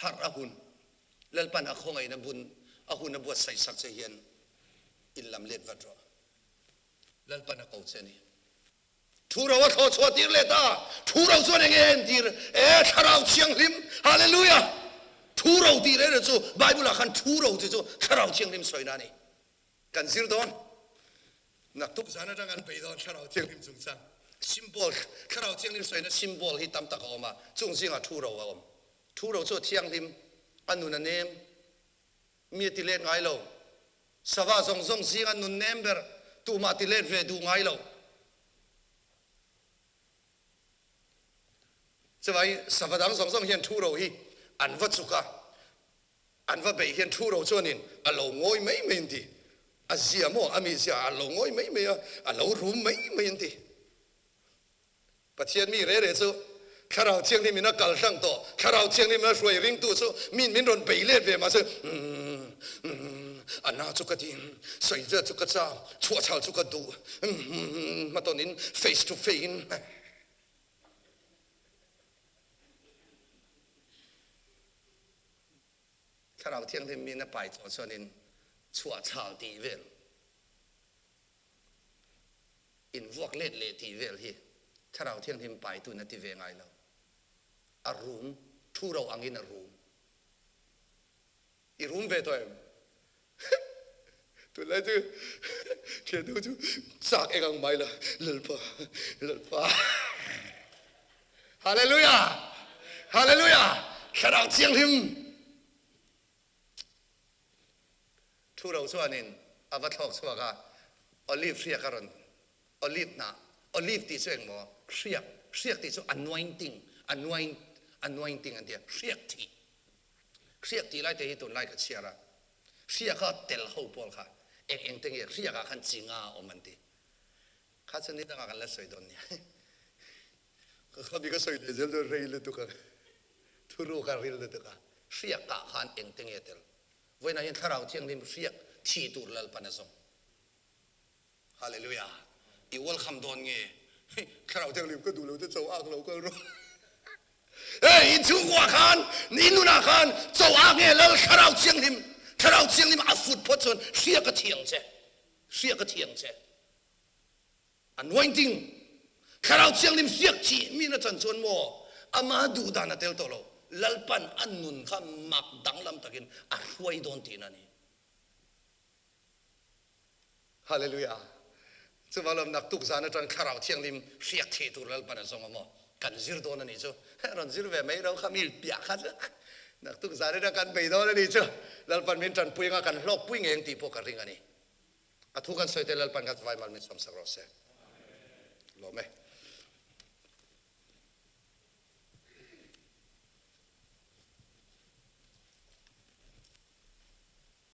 ฮาร์อาหุนลัลปันอาคงไอ้นบุญอาหุนนบวชใส่สักเจียนอิลลัมเลดวัดรอลัลปันอาเกาเจนี่ทูเราว่าเขาชวดตีร์เลต้าทูเราชวดเองเอ็นตีร์ทาราวเชียงลิมฮาเลลูยาทูเราตีร์เลยจู่ไบเบิลอ่ะขันทูเราจู่ทาราวเชียงลิมสวยนั่นนี่กันซิร์ดอนนักทุกสารจังกันไปดอนทาราวเชียงลิมจุงซังซิมโบลทาราวเชียงลิมสวยนะซิมโบลที่ตั้มตะกอมาจุงซิงอ่ะทูเราอ่ะทูเราจู่เชียงลิมอันนู้นนั่นเองมีติเลนไงเราสวาสงซิงอันนู้นเนมเบอร์ตูมาติเลนเวดูไงเราจะไปสัปดาห์สองเห็นทูเราฮีอันวัดสุกะอันว่าไปเห็นทูเราชวนินอัลลงอยไม่ยินดีอาเซียโมอามิเซียอัลลงอยไม่อัลลรู้ไม่ยินดีประเทศมีเรื่องสู้ข้าเราเชียงที่มีนักการสังโตข้าเราเชียงที่มีนักช่วยริงตู้สู้มินรอนไปเล่นเวมาสู้อันน่าจุกดินใส่เสื้อจุกจ้าชัวชาจุกดูมาตอนนี้ face to faceข้าเราเที่ยงที่มีนักไปตัวส่วนนี้ชัวชาวตีเวลอินวอกเล็ดเลตีเวลฮีข้าเราเที่ยงที่ไปตัวนัดที่เวงไงเราอารูมทูเราอังอินอารูมอีรูมเวตัวเองตัวอะไรตัวเทียดูจูสักเองไม่ละลลปะฮาเลลูยาฮาเลลูยาข้าเราเที่ยงที่ทูเราส่วนนี้อาวัตถุส่วนก็อลิฟเรียกกันอลิฟนะอลิฟที่ส่วนหมอเรียกที่ส่วน anointing อันเดียเรียกที่ไล่แต่ที่ตุนไล่กับเชียร์เรียกก็เตลหูบอลค่ะเองตั้งเรียกกันจริงอ่ะอมันดีข้าจะนี่ตั้งกันแล้วสวยดนเนี่ยเขาบีก็สวยเลยจะเรียนเลยตุกันทูรู้กันเรียนเลยตุกันเรียกกันเองตั้งเตลเว้นให้ข้าเราเที่ยงนี้เรียกที่ตัวลัลปันส่งฮาเลลูยาอีวัลคำโดนเงี้ยข้าเราเที่ยงนี้ก็ดูเราจะเจ้าอักเราก็รู้เฮ้ยชูกว่าขันนี่นู่นขันเจ้าอักเงี้ยแล้วข้าเราเที่ยงนี้มาฟุตพอจนเรียกก็เที่ยงเจ้อันวันจริงข้าเราเที่ยงนี้เรียกที่มีน่าจันชวนโมอามาดูดานาเตลโตโลลัลปันอันนุนข้ามักดังลำตะกินอรวยโดนตีนั่นนี่ฮาเลลูยาจะว่าเรานักตุกสารจันข้าเราเที่ยงลิมเรียกที่ตัวลัลปันส่งมา กันซิร์โดนนี่จูรอนซิร์เวไม่เราขมิลเปียกขัดนักตุกสารได้กันไปโดนนี่จูแล้วปันมินจันปุยงกันลอกปุยเองตีพวกกันริงอันนี้ทุกคนสวยแต่แล้วปันกันไว้มันมีสมศักดิ์ศรีโลเม